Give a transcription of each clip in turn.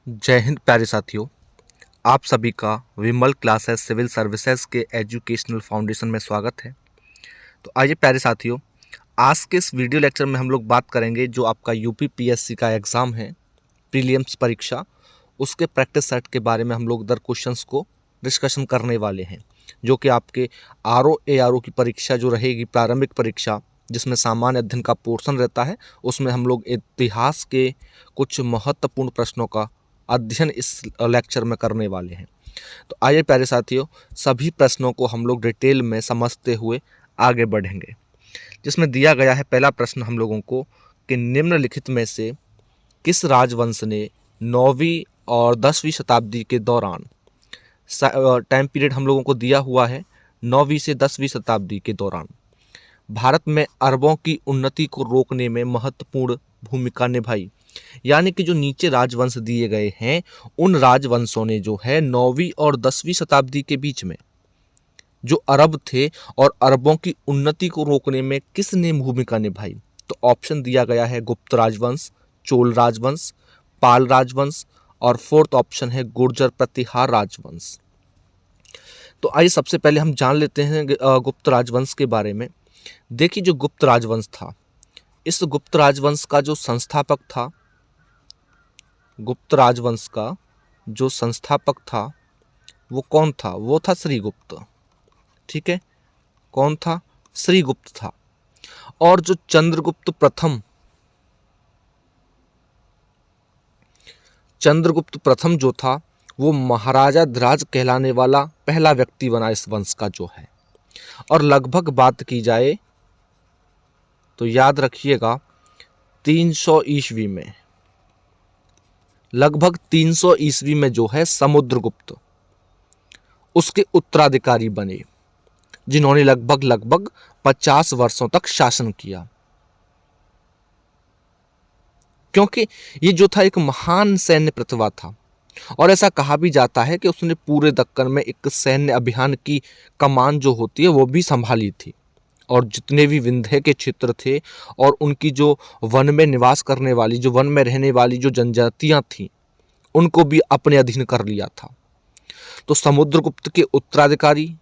जय हिंद प्यारे साथियों। आप सभी का विमल क्लासेस सिविल सर्विसेज के एजुकेशनल फाउंडेशन में स्वागत है। तो आइए प्यारे साथियों, आज के इस वीडियो लेक्चर में हम लोग बात करेंगे जो आपका यूपीपीएससी का एग्ज़ाम है, प्रीलिम्स परीक्षा, उसके प्रैक्टिस सेट के बारे में हम लोग दर क्वेश्चंस को डिस्कशन करने वाले हैं। जो कि आपके आरओ एआरओ की परीक्षा जो रहेगी, प्रारंभिक परीक्षा जिसमें सामान्य अध्ययन का पोर्शन रहता है, उसमें हम लोग इतिहास के कुछ महत्वपूर्ण प्रश्नों का अध्ययन इस लेक्चर में करने वाले हैं। तो आइए प्यारे साथियों, सभी प्रश्नों को हम लोग डिटेल में समझते हुए आगे बढ़ेंगे। जिसमें दिया गया है पहला प्रश्न हम लोगों को कि निम्नलिखित में से किस राजवंश ने 9वीं और 10वीं शताब्दी के दौरान, टाइम पीरियड हम लोगों को दिया हुआ है 9वीं से 10वीं शताब्दी के दौरान, भारत में अरबों की उन्नति को रोकने में महत्वपूर्ण भूमिका निभाई। यानी कि जो नीचे राजवंश दिए गए हैं, उन राजवंशों ने जो है 9वीं और 10वीं शताब्दी के बीच में जो अरब थे और अरबों की उन्नति को रोकने में किसने भूमिका निभाई। तो ऑप्शन दिया गया है गुप्त राजवंश, चोल राजवंश, पाल राजवंश और फोर्थ ऑप्शन है गुर्जर प्रतिहार राजवंश। तो आइए सबसे पहले हम जान लेते हैं गुप्त राजवंश के बारे में। देखिए, जो गुप्त राजवंश था, इस गुप्त राजवंश का जो संस्थापक था, गुप्त राजवंश का जो संस्थापक था वो कौन था? वो था श्रीगुप्त। ठीक है, कौन था? श्रीगुप्त था। और जो चंद्रगुप्त प्रथम जो था, वो महाराजा धिराज कहलाने वाला पहला व्यक्ति बना इस वंश का जो है। और लगभग बात की जाए तो याद रखिएगा 300 ईस्वी में, लगभग 300 ईस्वी में जो है समुद्रगुप्त उसके उत्तराधिकारी बने, जिन्होंने लगभग 50 वर्षों तक शासन किया। क्योंकि ये जो था एक महान सैन्य प्रतिभा था और ऐसा कहा भी जाता है कि उसने पूरे दक्कन में एक सैन्य अभियान की कमान जो होती है वो भी संभाली थी। और जितने भी विंध्य के क्षेत्र थे और उनकी जो वन में निवास करने वाली, जो वन में रहने वाली जो जनजातियां थीं, उनको भी अपने अधीन कर लिया था। तो समुद्रगुप्त के उत्तराधिकारी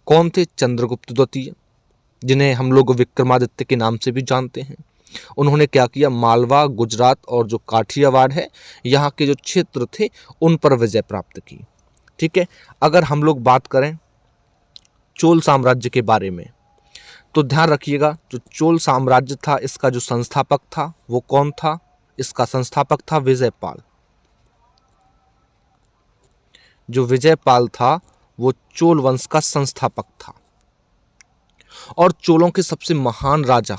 कौन थे? चंद्रगुप्त द्वितीय, जिन्हें हम लोग विक्रमादित्य के नाम से भी जानते हैं। उन्होंने क्या किया? मालवा, गुजरात और जो काठियावाड़ है, यहाँ के जो क्षेत्र थे उन पर विजय प्राप्त की। ठीक है, अगर हम लोग बात करें चोल साम्राज्य के बारे में, तो ध्यान रखिएगा, जो चोल साम्राज्य था इसका जो संस्थापक था वो कौन था? इसका संस्थापक था विजयपाल। जो विजयपाल था वो चोल वंश का संस्थापक था। और चोलों के सबसे महान राजा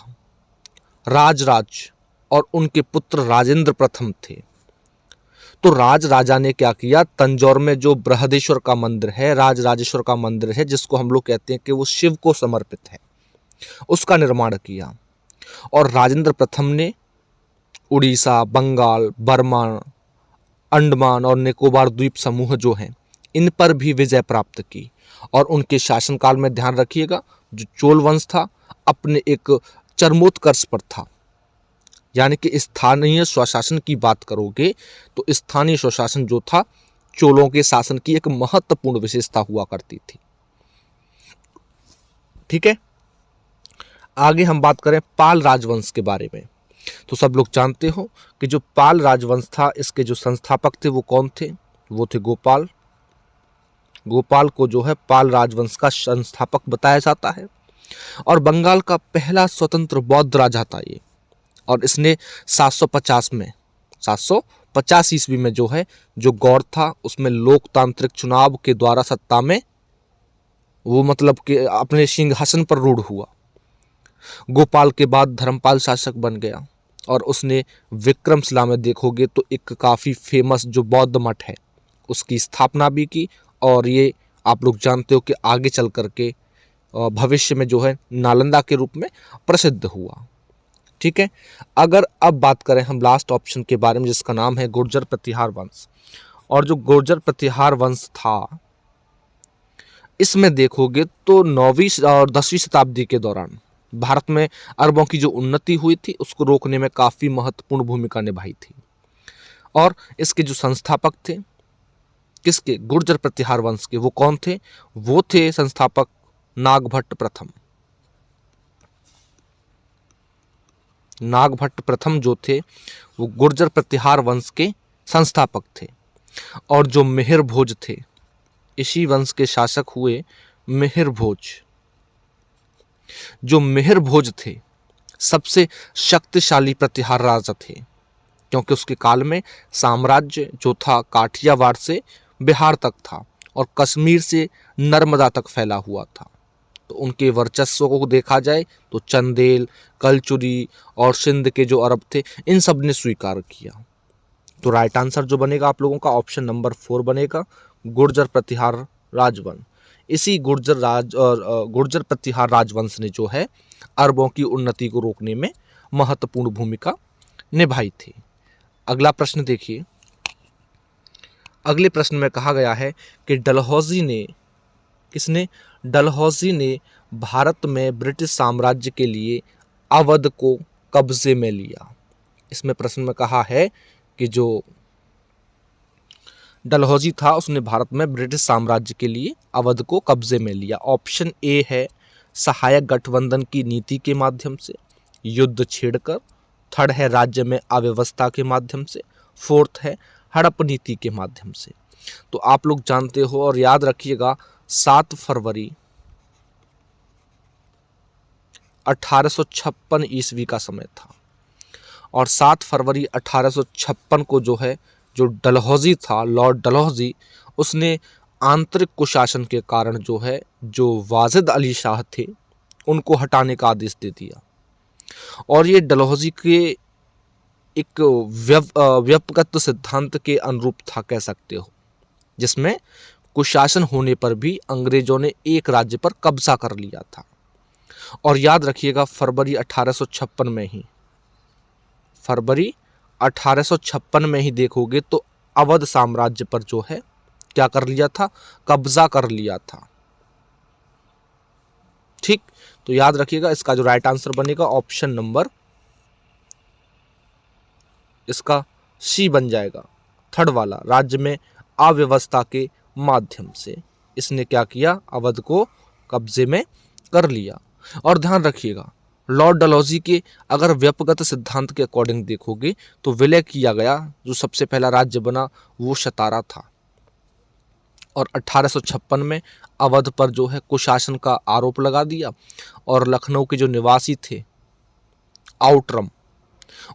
राजराज और उनके पुत्र राजेंद्र प्रथम थे। तो राजा ने क्या किया? तंजौर में जो बृहदेश्वर का मंदिर है, राजराजेश्वर का मंदिर है, जिसको हम लोग कहते हैं कि वो शिव को समर्पित है, उसका निर्माण किया। और राजेंद्र प्रथम ने उड़ीसा, बंगाल, बर्मा, अंडमान और निकोबार द्वीप समूह जो हैं, इन पर भी विजय प्राप्त की। और उनके शासनकाल में ध्यान रखिएगा, जो चोल वंश था अपने एक चरमोत्कर्ष पर था। यानी कि स्थानीय स्वशासन की बात करोगे तो स्थानीय स्वशासन जो था चोलों के शासन की एक महत्वपूर्ण विशेषता हुआ करती थी। ठीक है, आगे हम बात करें पाल राजवंश के बारे में। तो सब लोग जानते हो कि जो पाल राजवंश था, इसके जो संस्थापक थे वो कौन थे? वो थे गोपाल। गोपाल को जो है पाल राजवंश का संस्थापक बताया जाता है। और बंगाल का पहला स्वतंत्र बौद्ध राजा था ये। और इसने 750 ईस्वी में जो है, जो गौड़ था, उसमें लोकतांत्रिक चुनाव के द्वारा सत्ता में वो मतलब कि अपने सिंहासन पर रूढ़ हुआ। गोपाल के बाद धर्मपाल शासक बन गया और उसने विक्रमशिला में देखोगे तो एक काफ़ी फेमस जो बौद्ध मठ है उसकी स्थापना भी की। और ये आप लोग जानते हो कि आगे चल करके भविष्य में जो है नालंदा के रूप में प्रसिद्ध हुआ। ठीक है, अगर अब बात करें हम लास्ट ऑप्शन के बारे में, जिसका नाम है गुर्जर प्रतिहार वंश। और जो गुर्जर प्रतिहार वंश था, इसमें देखोगे तो 9वीं और 10वीं शताब्दी के दौरान भारत में अरबों की जो उन्नति हुई थी उसको रोकने में काफ़ी महत्वपूर्ण भूमिका निभाई थी। और इसके जो संस्थापक थे किसके, गुर्जर प्रतिहार वंश के, वो कौन थे, वो थे संस्थापक नागभट्ट प्रथम। नागभट्ट प्रथम जो थे वो गुर्जर प्रतिहार वंश के संस्थापक थे। और जो मिहिर भोज थे, इसी वंश के शासक हुए मिहिर भोज। जो मिहिर भोज थे सबसे शक्तिशाली प्रतिहार राजा थे, क्योंकि उसके काल में साम्राज्य जो था काठियावाड़ से बिहार तक था और कश्मीर से नर्मदा तक फैला हुआ था। तो उनके वर्चस्व को देखा जाए तो चंदेल, कलचुरी और सिंध के जो अरब थे इन सब ने स्वीकार किया। तो राइट आंसर जो बनेगा आप लोगों का ऑप्शन नंबर 4 बनेगा, गुर्जर प्रतिहार राजवंश। इसी गुर्जर प्रतिहार राजवंश ने जो है अरबों की उन्नति को रोकने में महत्वपूर्ण भूमिका निभाई थी। अगला प्रश्न देखिए। अगले प्रश्न में कहा गया है कि डलहौजी ने, किसने, डलहौजी ने भारत में ब्रिटिश साम्राज्य के लिए अवध को कब्जे में लिया। इसमें प्रश्न में कहा है कि जो डलहौजी था उसने भारत में ब्रिटिश साम्राज्य के लिए अवध को कब्जे में लिया। ऑप्शन ए है सहायक गठबंधन की नीति के माध्यम से, युद्ध छेड़कर, थर्ड है राज्य में अव्यवस्था के माध्यम से, फोर्थ है हड़प नीति के माध्यम से। तो आप लोग जानते हो और याद रखिएगा 7 फरवरी 1856 ईस्वी का समय था और 7 फरवरी 1856 को जो है जो डलहौजी था, लॉर्ड डलहौजी, उसने आंतरिक कुशासन के कारण जो है जो वाजिद अली शाह थे उनको हटाने का आदेश दे दिया। और ये डलहौजी के एक व्यपगत सिद्धांत के अनुरूप था कह सकते हो, जिसमें कुशासन होने पर भी अंग्रेजों ने एक राज्य पर कब्जा कर लिया था। और याद रखिएगा फरवरी 1856 में ही देखोगे तो अवध साम्राज्य पर जो है क्या कर लिया था, कब्जा कर लिया था। ठीक, तो याद रखिएगा इसका जो राइट आंसर बनेगा ऑप्शन नंबर इसका सी बन जाएगा, थर्ड वाला, राज्य में अव्यवस्था के माध्यम से इसने क्या किया, अवध को कब्जे में कर लिया। और ध्यान रखिएगा लॉर्ड डलहौजी के अगर व्यपगत सिद्धांत के अकॉर्डिंग देखोगे तो विलय किया गया, जो सबसे पहला राज्य बना वो सतारा था। और 1856 में अवध पर जो है कुशासन का आरोप लगा दिया और लखनऊ के जो निवासी थे आउटरम,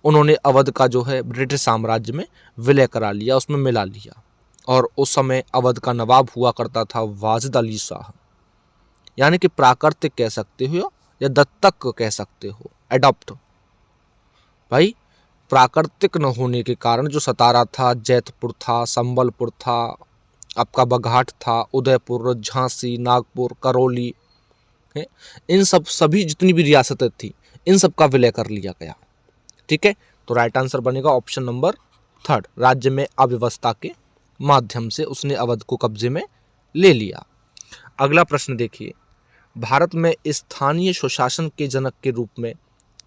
उन्होंने अवध का जो है ब्रिटिश साम्राज्य में विलय करा लिया, उसमें मिला लिया। और उस समय अवध का नवाब हुआ करता था वाजिद अली शाह, यानी कि प्राकृतिक कह सकते हो या दत्तक कह सकते हो, एडॉप्ट। भाई प्राकृतिक न होने के कारण जो सतारा था, जैतपुर था, संबलपुर था, आपका बघाट था, उदयपुर, झांसी, नागपुर, करौली, इन सब सभी जितनी भी रियासतें थी इन सब का विलय कर लिया गया। ठीक है, तो राइट आंसर बनेगा ऑप्शन नंबर 3, राज्य में अव्यवस्था के माध्यम से उसने अवध को कब्जे में ले लिया। अगला प्रश्न देखिए, भारत में स्थानीय स्वशासन के जनक के रूप में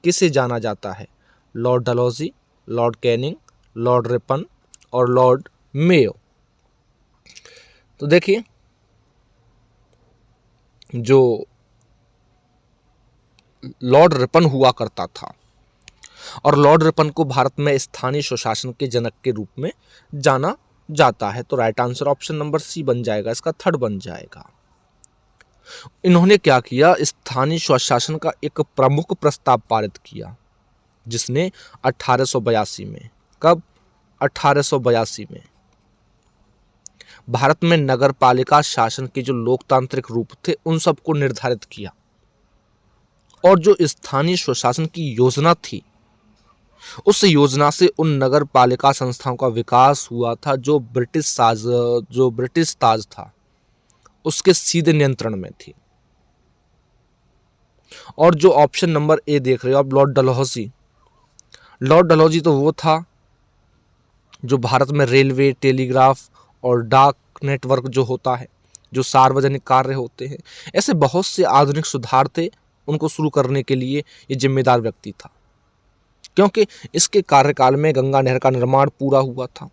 किसे जाना जाता है, Lord Dalhousie, Lord Canning, Lord Ripon और लॉर्ड मेयो। तो देखिए जो लॉर्ड रिपन हुआ करता था और लॉर्ड रिपन को भारत में स्थानीय स्वशासन के जनक के रूप में जाना जाता है। तो right answer option number C बन जाएगा, इसका थर्ड बन जाएगा। इन्होंने क्या किया, स्थानीय स्वशासन का एक प्रमुख प्रस्ताव पारित किया जिसने 1882 में, कब, 1882 में भारत में नगर पालिका शासन के जो लोकतांत्रिक रूप थे उन सबको निर्धारित किया। और जो स्थानीय स्वशासन की योजना थी उस योजना से उन नगर पालिका संस्थाओं का विकास हुआ था जो ब्रिटिश ताज था उसके सीधे नियंत्रण में थी। और जो ऑप्शन नंबर ए देख रहे हो आप, लॉर्ड डलहौजी तो वो था जो भारत में रेलवे, टेलीग्राफ और डाक नेटवर्क जो होता है, जो सार्वजनिक कार्य होते हैं, ऐसे बहुत से आधुनिक सुधार थे, उनको शुरू करने के लिए ये जिम्मेदार व्यक्ति था। क्योंकि इसके कार्यकाल में गंगा नहर का निर्माण पूरा हुआ था।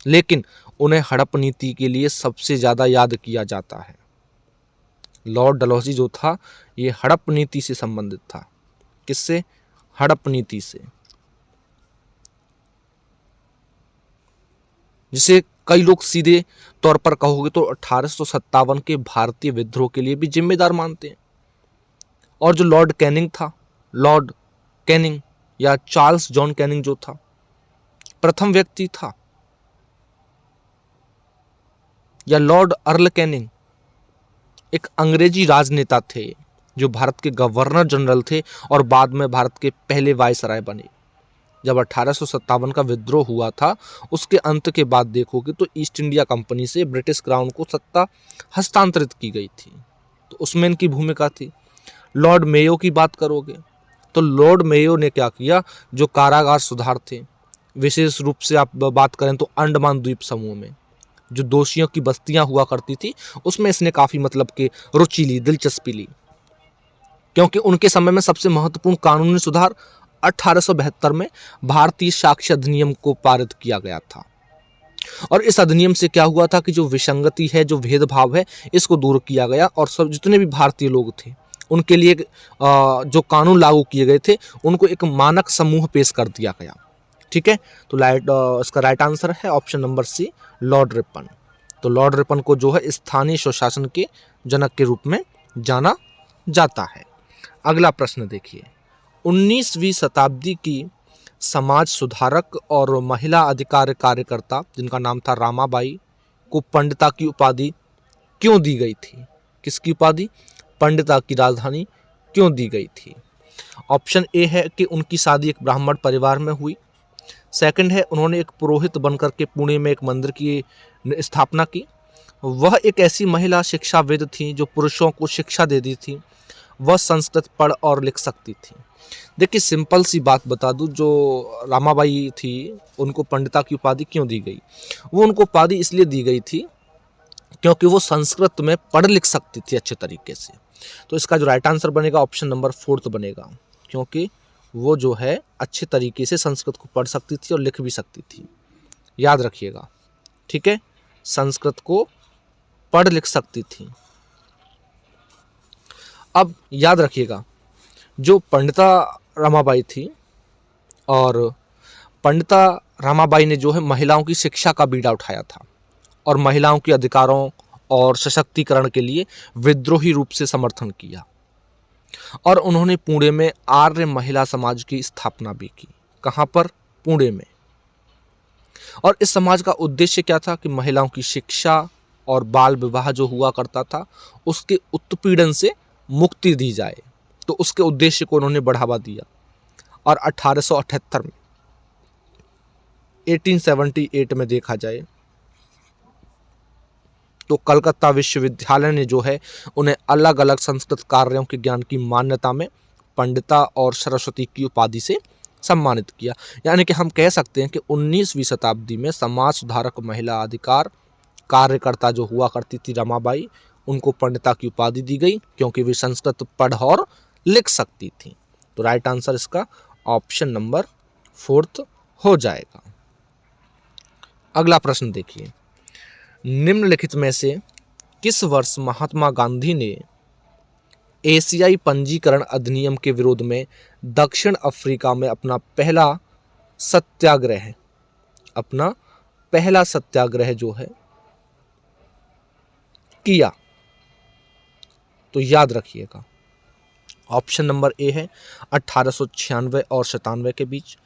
लेकिन उन्हें हड़प नीति के लिए सबसे ज़्यादा याद किया जाता है। लॉर्ड डलहौजी जो था ये हड़प नीति से संबंधित था। किससे? हड़प नीति से, जिसे कई लोग सीधे तौर पर कहोगे तो 1857 के भारतीय विद्रोह के लिए भी जिम्मेदार मानते हैं। और जो लॉर्ड कैनिंग था, लॉर्ड कैनिंग या चार्ल्स जॉन कैनिंग जो था, प्रथम व्यक्ति था, या लॉर्ड अर्ल कैनिंग एक अंग्रेजी राजनेता थे जो भारत के गवर्नर जनरल थे और बाद में भारत के पहले वायसराय बने। जब 1857 का विद्रोह हुआ था उसके अंत के बाद देखोगे तो ईस्ट इंडिया कंपनी से ब्रिटिश क्राउन को सत्ता हस्तांतरित की गई थी, तो उसमें इनकी भूमिका थी। लॉर्ड मेयो की बात करोगे तो लॉर्ड मेयो ने क्या किया, जो कारागार सुधार थे, विशेष रूप से आप बात करें तो अंडमान द्वीप समूह में जो दोषियों की बस्तियां हुआ करती थी उसमें इसने काफ़ी मतलब कि रुचि ली, दिलचस्पी ली, क्योंकि उनके समय में सबसे महत्वपूर्ण कानूनी सुधार 1872 में भारतीय साक्ष्य अधिनियम को पारित किया गया था। और इस अधिनियम से क्या हुआ था कि जो विसंगति है, जो भेदभाव है, इसको दूर किया गया और सब जितने भी भारतीय लोग थे उनके लिए जो कानून लागू किए गए थे उनको एक मानक समूह पेश कर दिया गया। ठीक है, तो इसका राइट आंसर है option number C, Lord Ripon. तो लॉर्ड रिपन को जो है स्थानीय स्वशासन के जनक के रूप में जाना जाता है। अगला प्रश्न देखिए, 19वीं शताब्दी की समाज सुधारक और महिला अधिकार कार्यकर्ता जिनका नाम था रामाबाई को पंडिता की उपाधि क्यों दी गई थी? किसकी उपाधि? पंडिता की राजधानी क्यों दी गई थी? ऑप्शन ए है कि उनकी शादी एक ब्राह्मण परिवार में हुई। सेकंड है उन्होंने एक पुरोहित बनकर के पुणे में एक मंदिर की स्थापना की। वह एक ऐसी महिला शिक्षाविद थी जो पुरुषों को शिक्षा दे दी थी। वह संस्कृत पढ़ और लिख सकती थी। देखिए सिंपल सी बात बता दूं, जो रामाबाई थी उनको पंडिता की उपाधि क्यों दी गई? वो उनको उपाधि इसलिए दी गई थी क्योंकि वो संस्कृत में पढ़ लिख सकती थी अच्छे तरीके से। तो इसका जो राइट आंसर बनेगा ऑप्शन नंबर 4 बनेगा, क्योंकि वो जो है अच्छे तरीके से संस्कृत को पढ़ सकती थी और लिख भी सकती थी। याद रखिएगा, ठीक है, संस्कृत को पढ़ लिख सकती थी। अब याद रखिएगा, जो पंडिता रमाबाई थी और पंडिता रमाबाई ने जो है महिलाओं की शिक्षा का बीड़ा उठाया था और महिलाओं के अधिकारों और सशक्तिकरण के लिए विद्रोही रूप से समर्थन किया। और उन्होंने पुणे में आर्य महिला समाज की स्थापना भी की। कहाँ पर? पुणे में। और इस समाज का उद्देश्य क्या था कि महिलाओं की शिक्षा और बाल विवाह जो हुआ करता था उसके उत्पीड़न से मुक्ति दी जाए, तो उसके उद्देश्य को उन्होंने बढ़ावा दिया। और 1878 में 1878 में देखा जाए तो कलकत्ता विश्वविद्यालय ने जो है उन्हें अलग अलग संस्कृत कार्यों के ज्ञान की मान्यता में पंडिता और सरस्वती की उपाधि से सम्मानित किया। यानी कि हम कह सकते हैं कि 19वीं शताब्दी में समाज सुधारक महिला अधिकार कार्यकर्ता जो हुआ करती थी रमाबाई, उनको पंडिता की उपाधि दी गई क्योंकि वे संस्कृत पढ़ और लिख सकती थी। तो राइट आंसर इसका ऑप्शन नंबर 4 हो जाएगा। अगला प्रश्न देखिए, निम्नलिखित में से किस वर्ष महात्मा गांधी ने एशियाई पंजीकरण अधिनियम के विरोध में दक्षिण अफ्रीका में अपना पहला सत्याग्रह जो है किया? तो याद रखिएगा, ऑप्शन नंबर ए है 1896 और 97 के बीच,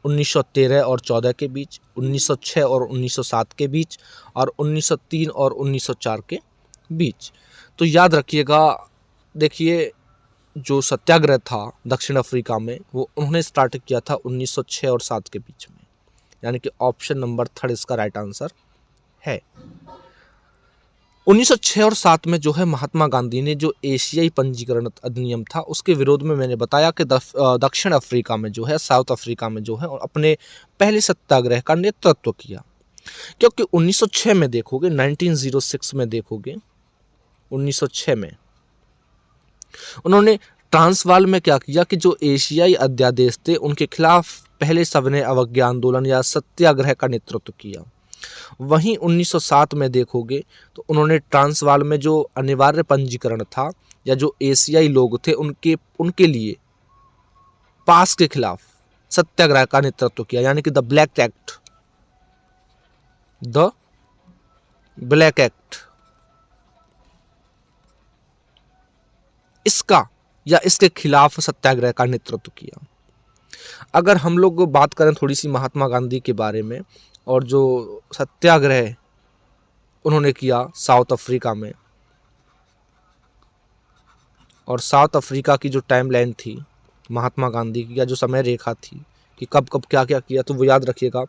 1913 और 14 के बीच, 1906 और 1907 के बीच, और 1903 और 1904 के बीच। तो याद रखिएगा, देखिए जो सत्याग्रह था दक्षिण अफ्रीका में वो उन्होंने स्टार्ट किया था 1906 और 7 के बीच में, यानी कि ऑप्शन नंबर 3 इसका राइट आंसर है। 1906 और 7 में जो है महात्मा गांधी ने जो एशियाई पंजीकरण अधिनियम था उसके विरोध में मैंने बताया कि दक्षिण अफ्रीका में जो है, साउथ अफ्रीका में जो है अपने पहले सत्याग्रह का नेतृत्व किया। क्योंकि 1906 में देखोगे, 1906 में देखोगे, 1906 में उन्होंने ट्रांसवाल में क्या किया कि जो एशियाई अध्यादेश थे उनके खिलाफ पहले सविनय अवज्ञा आंदोलन या सत्याग्रह का नेतृत्व किया। वहीं 1907 में देखोगे तो उन्होंने ट्रांसवाल में जो अनिवार्य पंजीकरण था या जो एशियाई लोग थे उनके लिए पास के खिलाफ सत्याग्रह का नेतृत्व किया, यानी कि द ब्लैक एक्ट इसका या इसके खिलाफ सत्याग्रह का नेतृत्व किया। अगर हम लोग बात करें थोड़ी सी महात्मा गांधी के बारे में और जो सत्याग्रह उन्होंने किया साउथ अफ्रीका में, और साउथ अफ्रीका की जो टाइमलाइन थी महात्मा गांधी की या जो समय रेखा थी कि कब कब क्या क्या किया, तो वो याद रखिएगा।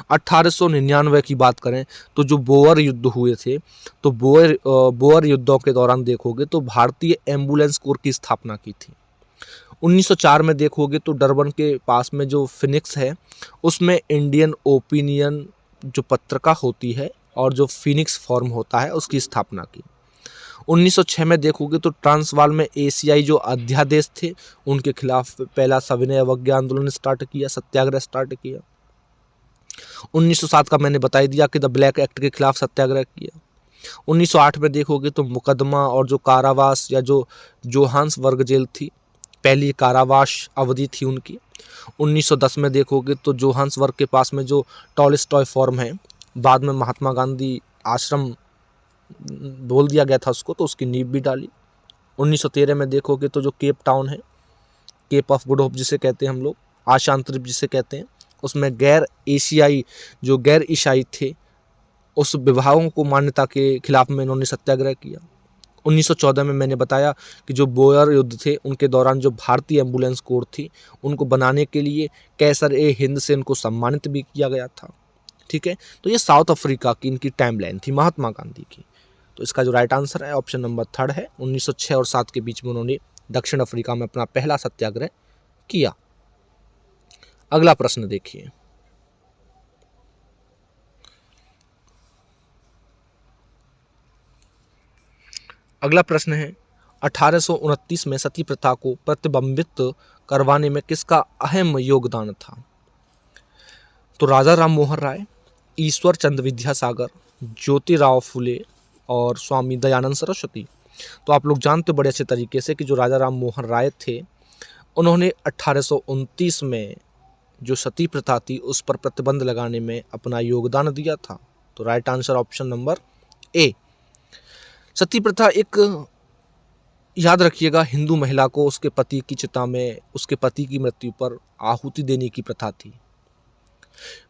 1899 की बात करें तो जो बोअर युद्ध हुए थे, तो बोअर युद्धों के दौरान देखोगे तो भारतीय एम्बुलेंस कोर की स्थापना की थी। 1904 में देखोगे तो डरबन के पास में जो फिनिक्स है उसमें इंडियन ओपिनियन जो पत्रिका होती है और जो फिनिक्स फॉर्म होता है उसकी स्थापना की। 1906 में देखोगे तो ट्रांसवाल में एशियाई जो अध्यादेश थे उनके खिलाफ पहला सविनय अवज्ञा आंदोलन स्टार्ट किया, सत्याग्रह स्टार्ट किया। 1907 का मैंने बता दिया कि द ब्लैक एक्ट के खिलाफ सत्याग्रह किया। 1908 में देखोगे तो मुकदमा और जो कारावास या जो जोहान्सबर्ग जेल थी, पहली कारावास अवधि थी उनकी। 1910 में देखोगे तो जोहान्सबर्ग के पास में जो टॉलस्टॉय फॉर्म है, बाद में महात्मा गांधी आश्रम बोल दिया गया था उसको, तो उसकी नींव भी डाली। 1913 में देखोगे तो जो केप टाउन है, केप ऑफ गुड होप जिसे कहते हैं हम लोग, आशांत द्वीप जिसे कहते हैं, उसमें गैर ईसाई थे उस विभागों को मान्यता के खिलाफ में इन्होंने सत्याग्रह किया। 1914 में मैंने बताया कि जो बोअर युद्ध थे उनके दौरान जो भारतीय एम्बुलेंस कोर थी उनको बनाने के लिए कैसर-ए-हिंद से उनको सम्मानित भी किया गया था। ठीक है, तो ये साउथ अफ्रीका की इनकी टाइमलाइन थी महात्मा गांधी की। तो इसका जो राइट आंसर है ऑप्शन नंबर 3 है। 1906 और 7 के बीच में उन्होंने दक्षिण अफ्रीका में अपना पहला सत्याग्रह किया। अगला प्रश्न देखिए। अगला प्रश्न है 1829 में सती प्रथा को प्रतिबंधित करवाने में किसका अहम योगदान था? तो राजा राम मोहन राय, ईश्वर चंद्र विद्यासागर, ज्योतिराव फुले और स्वामी दयानंद सरस्वती। तो आप लोग जानते बड़े अच्छे तरीके से कि जो राजा राम मोहन राय थे उन्होंने 1829 में जो सती प्रथा थी उस पर प्रतिबंध लगाने में अपना योगदान दिया था। तो right answer option number A. सती प्रथा एक, याद रखिएगा, हिंदू महिला को उसके पति की चिता में उसके पति की मृत्यु पर आहुति देने की प्रथा थी।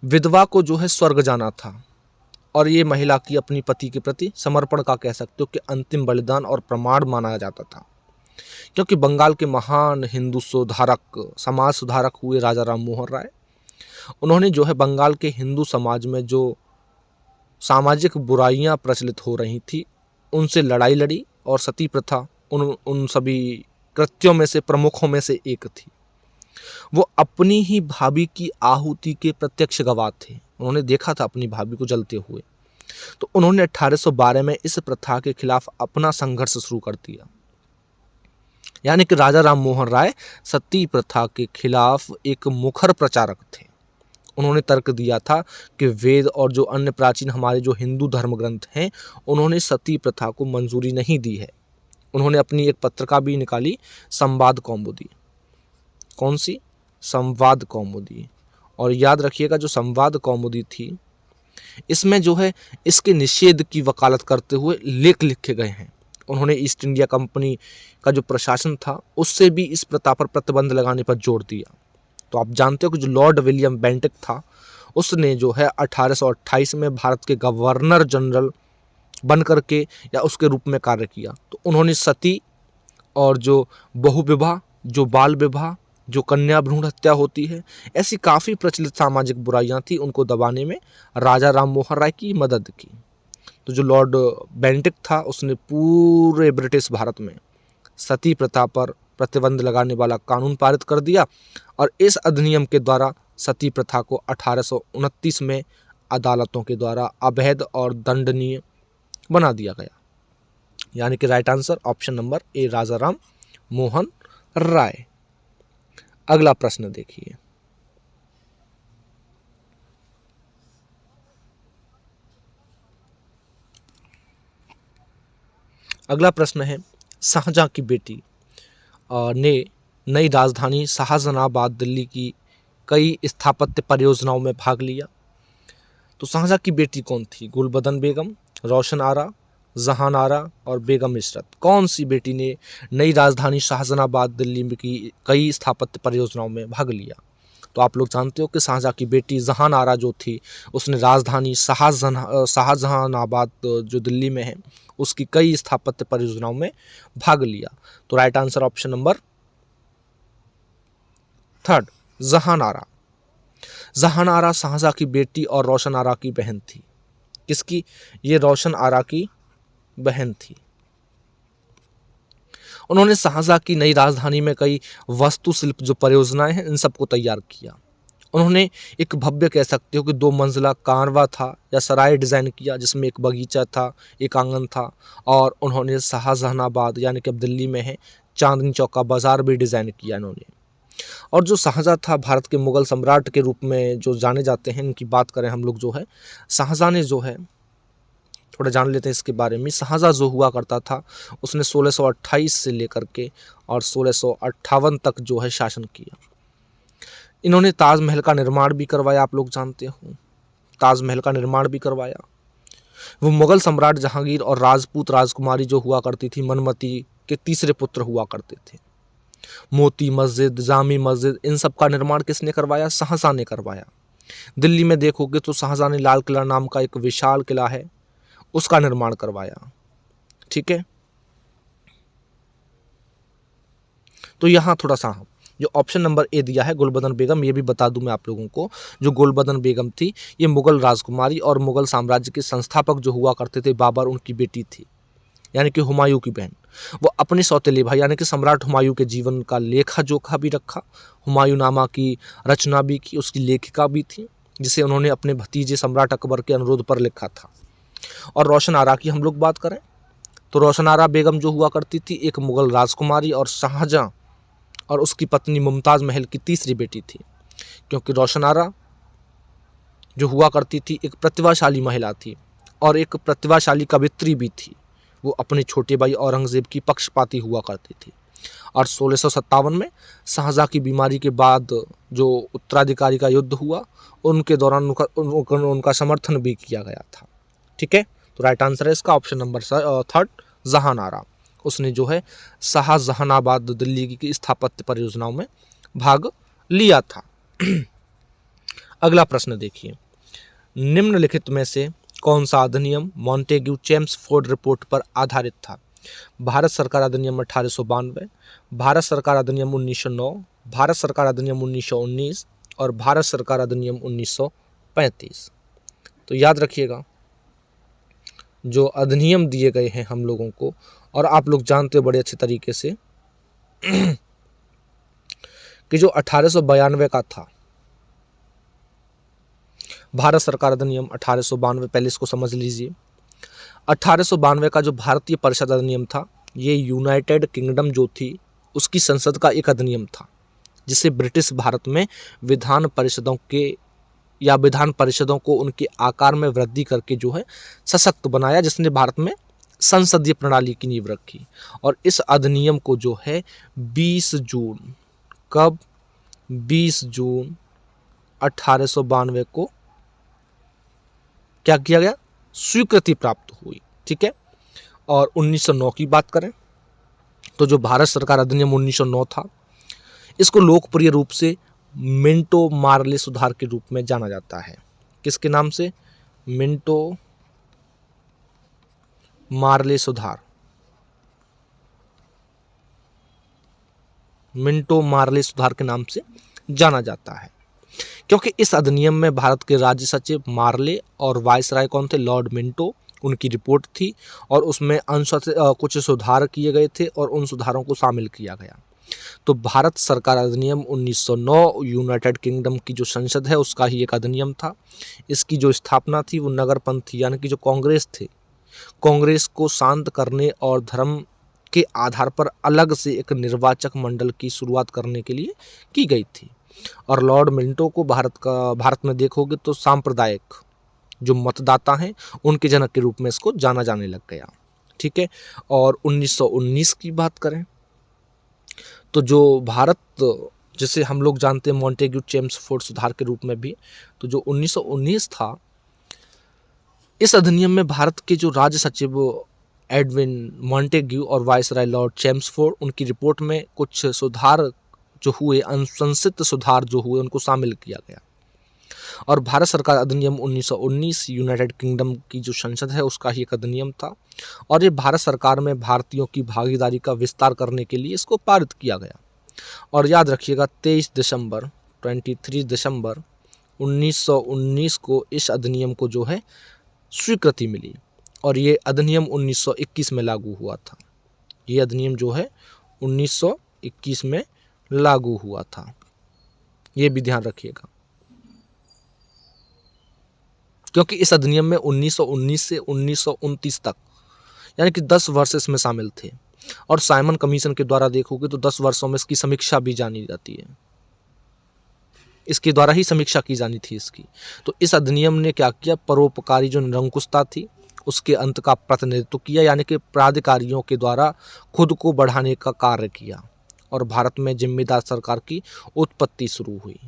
विधवा को जो है स्वर्ग जाना था और ये महिला की अपनी पति के प्रति समर्पण का, कह सकते हो कि अंतिम बलिदान और प्रमाण माना जाता था। क्योंकि बंगाल के महान हिंदू सुधारक, समाज सुधारक हुए राजा राम मोहन राय, उन्होंने जो है बंगाल के हिंदू समाज में जो सामाजिक बुराइयां प्रचलित हो रही थी उनसे लड़ाई लड़ी और सती प्रथा उन सभी कृत्यों में से प्रमुखों में से एक थी। वो अपनी ही भाभी की आहुति के प्रत्यक्ष गवाह थे। उन्होंने देखा था अपनी भाभी को जलते हुए। तो उन्होंने 1812 में इस प्रथा के खिलाफ अपना संघर्ष शुरू कर दिया। यानी कि राजा राम मोहन राय सती प्रथा के खिलाफ एक मुखर प्रचारक थे। उन्होंने तर्क दिया था कि वेद और जो अन्य प्राचीन हमारे जो हिंदू धर्म ग्रंथ हैं उन्होंने सती प्रथा को मंजूरी नहीं दी है। उन्होंने अपनी एक पत्रिका भी निकाली, संवाद कौमुदी। कौन सी? संवाद कौमुदी। और याद रखिएगा जो संवाद कौमुदी थी इसमें जो है इसके निषेध की वकालत करते हुए लेख लिखे गए हैं। उन्होंने ईस्ट इंडिया कंपनी का जो प्रशासन था उससे भी इस प्रथा पर प्रतिबंध लगाने पर जोर दिया। तो आप जानते हो कि जो लॉर्ड विलियम बेंटिक था उसने जो है 1828 में भारत के गवर्नर जनरल बन करके या उसके रूप में कार्य किया। तो उन्होंने सती और जो बहुविवाह, जो बाल विवाह, जो कन्या भ्रूण हत्या होती है, ऐसी काफ़ी प्रचलित सामाजिक बुराइयां थी, उनको दबाने में राजा राम मोहन राय की मदद की। तो जो लॉर्ड बेंटिक था उसने पूरे ब्रिटिश भारत में सती प्रथा पर प्रतिबंध लगाने वाला कानून पारित कर दिया और इस अधिनियम के द्वारा सती प्रथा को 1829 में अदालतों के द्वारा अवैध और दंडनीय बना दिया गया। यानी कि right answer option number A, Raja Ram Mohan Roy. अगला प्रश्न देखिए, अगला प्रश्न है, शाहजहां की बेटी ने नई राजधानी शाहजहानाबाद दिल्ली की कई स्थापत्य परियोजनाओं में भाग लिया। तो शाहजहां की बेटी कौन थी? गुलबदन बेगम, रोशन आरा, जहान आरा और बेगम इशरत। कौन सी बेटी ने नई राजधानी शाहजहानाबाद दिल्ली में की कई स्थापत्य परियोजनाओं में भाग लिया? तो आप लोग जानते हो कि शाहजहां की बेटी जहान आरा जो थी, उसने राजधानी शाहजहानाबाद जो दिल्ली में है उसकी कई स्थापत्य परियोजनाओं में भाग लिया। तो राइट आंसर ऑप्शन नंबर 3, जहान आरा। जहान आरा शाहजहां की बेटी और रोशन आरा की बहन थी। किसकी? ये रोशन आरा की बहन थी। उन्होंने शाहजहां की नई राजधानी में कई वास्तुशिल्प जो परियोजनाएं हैं इन सबको तैयार किया। उन्होंने एक भव्य कह सकते हो कि 2 मंजिला कारवा था या सराय डिज़ाइन किया, जिसमें एक बगीचा था, एक आंगन था, और उन्होंने शाहजहानाबाद यानी कि अब दिल्ली में है चांदनी चौक का बाजार भी डिज़ाइन किया इन्होंने। और जो शाहजहां था भारत के मुगल सम्राट के रूप में जो जाने जाते हैं, इनकी बात करें हम लोग जो है, शाहजहां ने जो है थोड़ा जान लेते हैं इसके बारे में। शाहजहां जो हुआ करता था उसने 1628 से लेकर के और 1658 तक जो है शासन किया। इन्होंने ताजमहल का निर्माण भी करवाया, आप लोग जानते हो, ताजमहल का निर्माण भी करवाया। वो मुगल सम्राट जहांगीर और राजपूत राजकुमारी जो हुआ करती थी मनमती के तीसरे पुत्र हुआ करते थे। मोती मस्जिद, जामी मस्जिद, इन सब का निर्माण किसने करवाया? शाहजहां ने करवाया। दिल्ली में देखोगे तो शाहजहां ने लाल किला नाम का एक विशाल किला है, उसका निर्माण करवाया। ठीक है, तो यहां थोड़ा सा जो ऑप्शन नंबर ए दिया है गुलबदन बेगम, ये भी बता दूं मैं आप लोगों को, जो गुलबदन बेगम थी ये मुगल राजकुमारी और मुगल साम्राज्य के संस्थापक जो हुआ करते थे बाबर, उनकी बेटी थी, यानी कि हुमायूं की बहन। वो अपने सौतेले भाई यानी कि सम्राट हुमायूं के जीवन का लेखा जोखा भी रखा, हुमायूं नामा की रचना भी की, उसकी लेखिका भी थी, जिसे उन्होंने अपने भतीजे सम्राट अकबर के अनुरोध पर लिखा था। और रोशन आरा की हम लोग बात करें तो रोशन आरा बेगम जो हुआ करती थी एक मुगल राजकुमारी और शाहजहां और उसकी पत्नी मुमताज़ महल की तीसरी बेटी थी, क्योंकि रोशन आरा जो हुआ करती थी एक प्रतिभाशाली महिला थी और एक प्रतिभाशाली कवित्री भी थी। वो अपने छोटे भाई औरंगजेब की पक्षपाती हुआ करती थी। और 1657 में शाहजहां की बीमारी के बाद जो उत्तराधिकारी का युद्ध हुआ उनके दौरान उनका समर्थन भी किया गया था। ठीक है, तो राइट आंसर है इसका ऑप्शन नंबर 3, जहान आरा। उसने जो है शाहजहानाबाद दिल्ली की स्थापत्य परियोजनाओं में भाग लिया था। अगला प्रश्न देखिए, निम्नलिखित में से कौन सा अधिनियम मॉन्टेग्यू चेम्सफोर्ड रिपोर्ट पर आधारित था? भारत सरकार अधिनियम 1892, भारत सरकार अधिनियम 1909, भारत सरकार अधिनियम 1919 और भारत सरकार अधिनियम 1935। तो याद रखिएगा जो अधिनियम दिए गए हैं हम लोगों को, और आप लोग जानते हो बड़े अच्छे तरीके से कि जो 1892 का था भारत सरकार अधिनियम 1892, पहले इसको समझ लीजिए। 1892 का जो भारतीय परिषद अधिनियम था ये यूनाइटेड किंगडम जो थी उसकी संसद का एक अधिनियम था, जिसे ब्रिटिश भारत में विधान परिषदों को उनके आकार में वृद्धि करके जो है सशक्त बनाया, जिसने भारत में संसदीय प्रणाली की नींव रखी। और इस अधिनियम को जो है 20 जून 1892 को क्या किया गया? स्वीकृति प्राप्त हुई। ठीक है, और 1909 की बात करें तो जो भारत सरकार अधिनियम 1909 था इसको लोकप्रिय रूप से मिंटो मार्ले सुधार के रूप में जाना जाता है। किसके नाम से? मिंटो मार्ले सुधार। मिंटो मार्ले सुधार के नाम से जाना जाता है, क्योंकि इस अधिनियम में भारत के राज्य सचिव मार्ले और वायसराय कौन थे? लॉर्ड मिंटो, उनकी रिपोर्ट थी और उसमें कुछ सुधार किए गए थे और उन सुधारों को शामिल किया गया। तो भारत सरकार अधिनियम 1909 यूनाइटेड किंगडम की जो संसद है उसका ही एक अधिनियम था। इसकी जो स्थापना थी वो नगरपंथी यानी कि जो कांग्रेस थे, कांग्रेस को शांत करने और धर्म के आधार पर अलग से एक निर्वाचक मंडल की शुरुआत करने के लिए की गई थी। और लॉर्ड मिंटो को भारत में देखोगे तो सांप्रदायिक जो मतदाता हैं उनके जनक के रूप में इसको जाना जाने लग गया। ठीक है। और 1919 की बात करें तो जो भारत, जिसे हम लोग जानते हैं मॉन्टेग्यू चेम्सफोर्ड सुधार के रूप में भी, तो जो 1919 था, इस अधिनियम में भारत के जो राज्य सचिव एडविन मॉन्टेग्यू और वायसराय लॉर्ड चेम्सफोर्ड, उनकी रिपोर्ट में कुछ सुधार जो हुए, अनुशंसित सुधार जो हुए, उनको शामिल किया गया। और भारत सरकार अधिनियम 1919 यूनाइटेड किंगडम की जो संसद है उसका ही एक अधिनियम था। और ये भारत सरकार में भारतीयों की भागीदारी का विस्तार करने के लिए इसको पारित किया गया। और याद रखिएगा 23 दिसंबर 1919 को इस अधिनियम को जो है स्वीकृति मिली। और ये अधिनियम 1921 में लागू हुआ था। ये अधिनियम जो है 1921 में लागू हुआ था, ये भी ध्यान रखिएगा, क्योंकि इस अधिनियम में 1919 से 1929 तक यानी कि 10 वर्ष इसमें शामिल थे। और साइमन कमीशन के द्वारा देखोगे तो 10 वर्षों में इसकी समीक्षा भी जानी जाती है, इसके द्वारा ही समीक्षा की जानी थी इसकी। तो इस अधिनियम ने क्या किया, परोपकारी जो निरंकुशता थी उसके अंत का प्रतिनिधित्व किया, यानी कि प्राधिकारियों के द्वारा खुद को बढ़ाने का कार्य किया और भारत में जिम्मेदार सरकार की उत्पत्ति शुरू हुई।